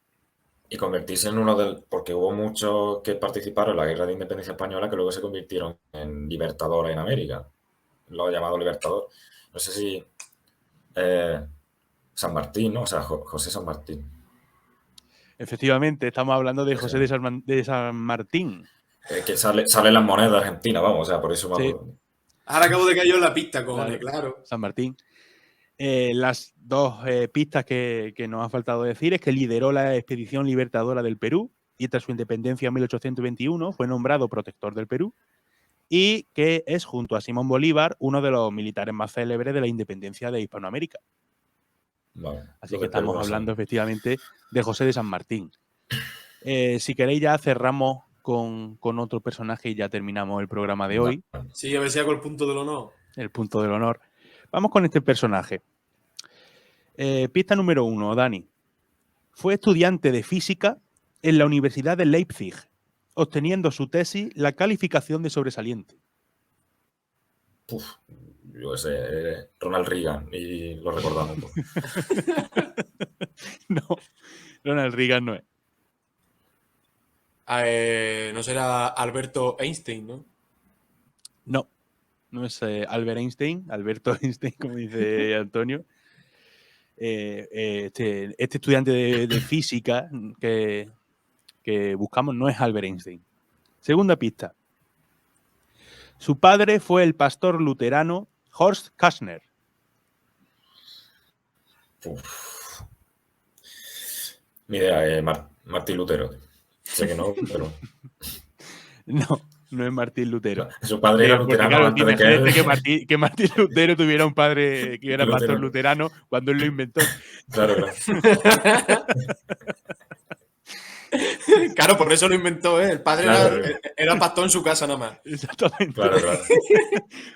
y convertirse en uno del... Porque hubo muchos que participaron en la Guerra de Independencia Española que luego se convirtieron en libertadores en América. Lo llamado libertador. No sé si... San Martín, ¿no? O sea, José San Martín. Efectivamente, estamos hablando de José de San Martín. Que sale las monedas argentinas, vamos, o sea, por eso me Sí. Ahora acabo de caer yo en la pista, cojones, claro. San Martín. Las dos pistas que nos ha faltado decir es que lideró la expedición libertadora del Perú y tras su independencia en 1821 fue nombrado protector del Perú y que es, junto a Simón Bolívar, uno de los militares más célebres de la independencia de Hispanoamérica. Vale, así que estamos hablando efectivamente de José de San Martín. Si queréis ya cerramos con otro personaje y ya terminamos el programa de hoy. Sí, a ver si hago el punto del honor. El punto del honor. Vamos con este personaje. Pista número 1, Dani. Fue estudiante de física en la Universidad de Leipzig, obteniendo su tesis la calificación de sobresaliente. Yo qué sé, Ronald Reagan, y lo recordamos. No, Ronald Reagan no es. No será Alberto Einstein, ¿no? No es Albert Einstein, Alberto Einstein, como dice Antonio. Este estudiante de física que buscamos no es Albert Einstein. Segunda pista. Su padre fue el pastor luterano Horst Kastner. Ni idea, Martín Lutero. Sé que no, pero... No es Martín Lutero. Su padre era luterano. Claro, antes de que Martín Lutero tuviera un padre que era pastor luterano cuando él lo inventó. Claro. Claro, por eso lo inventó, ¿eh? El padre era pastor en su casa nada más. Exactamente. Claro.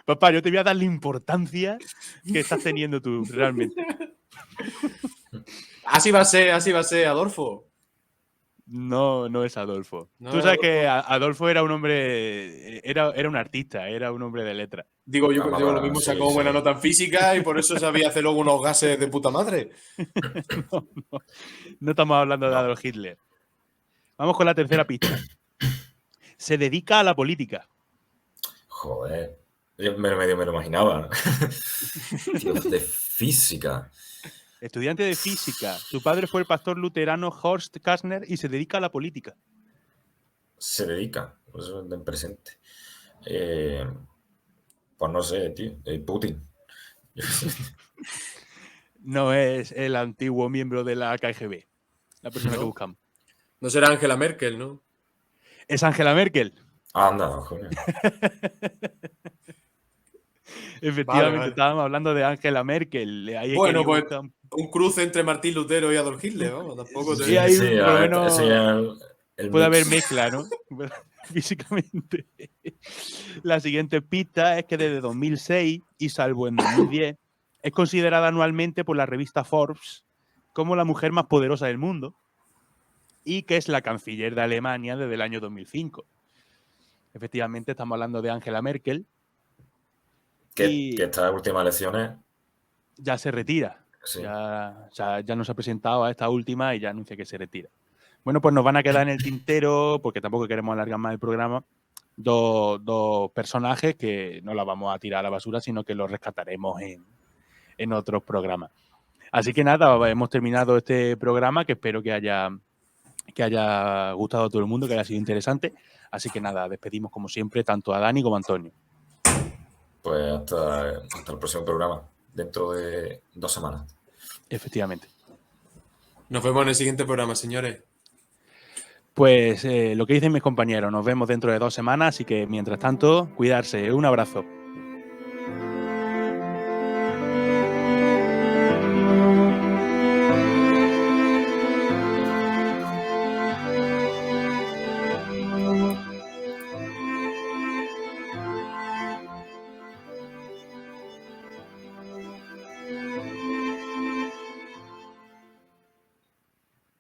Papá, yo te voy a dar la importancia que estás teniendo tú, realmente. Así va a ser, Adolfo. No es Adolfo. No Tú es sabes Adolfo. que Adolfo era un hombre, era un artista, era un hombre de letra. Digo, yo lo mismo sacó buena nota en física y por eso sabía hacer luego unos gases de puta madre. No estamos hablando de Adolf Hitler. Vamos con la tercera pista. Se dedica a la política. Joder. Yo me lo imaginaba. Tío, de física. Estudiante de física. Su padre fue el pastor luterano Horst Kastner y se dedica a la política. Se dedica. Por eso es en presente. Pues no sé, tío. Putin. No es el antiguo miembro de la KGB. La persona que buscamos. No será Angela Merkel, ¿no? Es Angela Merkel. Anda, joder. Efectivamente, Vale. estábamos hablando de Angela Merkel. Ahí Bueno, pues un cruce entre Martín Lutero y Adolf Hitler, vamos, tampoco te... Sí, hay por lo menos ese el puede haber mix. mezcla, ¿no? Físicamente. La siguiente pista es que desde 2006 y salvo en 2010 es considerada anualmente por la revista Forbes como la mujer más poderosa del mundo y que es la canciller de Alemania desde el año 2005. Efectivamente, estamos hablando de Angela Merkel. Que estas últimas elecciones... Ya se retira. Sí. Ya no se ha presentado a esta última y ya anuncia que se retira. Bueno, pues nos van a quedar en el tintero, porque tampoco queremos alargar más el programa, dos personajes que no la vamos a tirar a la basura, sino que los rescataremos en otros programas. Así que nada, hemos terminado este programa, que espero que haya gustado a todo el mundo, que haya sido interesante. Así que nada, despedimos como siempre tanto a Dani como a Antonio. Pues hasta el próximo programa, dentro de 2 semanas. Efectivamente. Nos vemos en el siguiente programa, señores. Pues lo que dicen mis compañeros, nos vemos dentro de 2 semanas, así que mientras tanto, cuidarse. Un abrazo.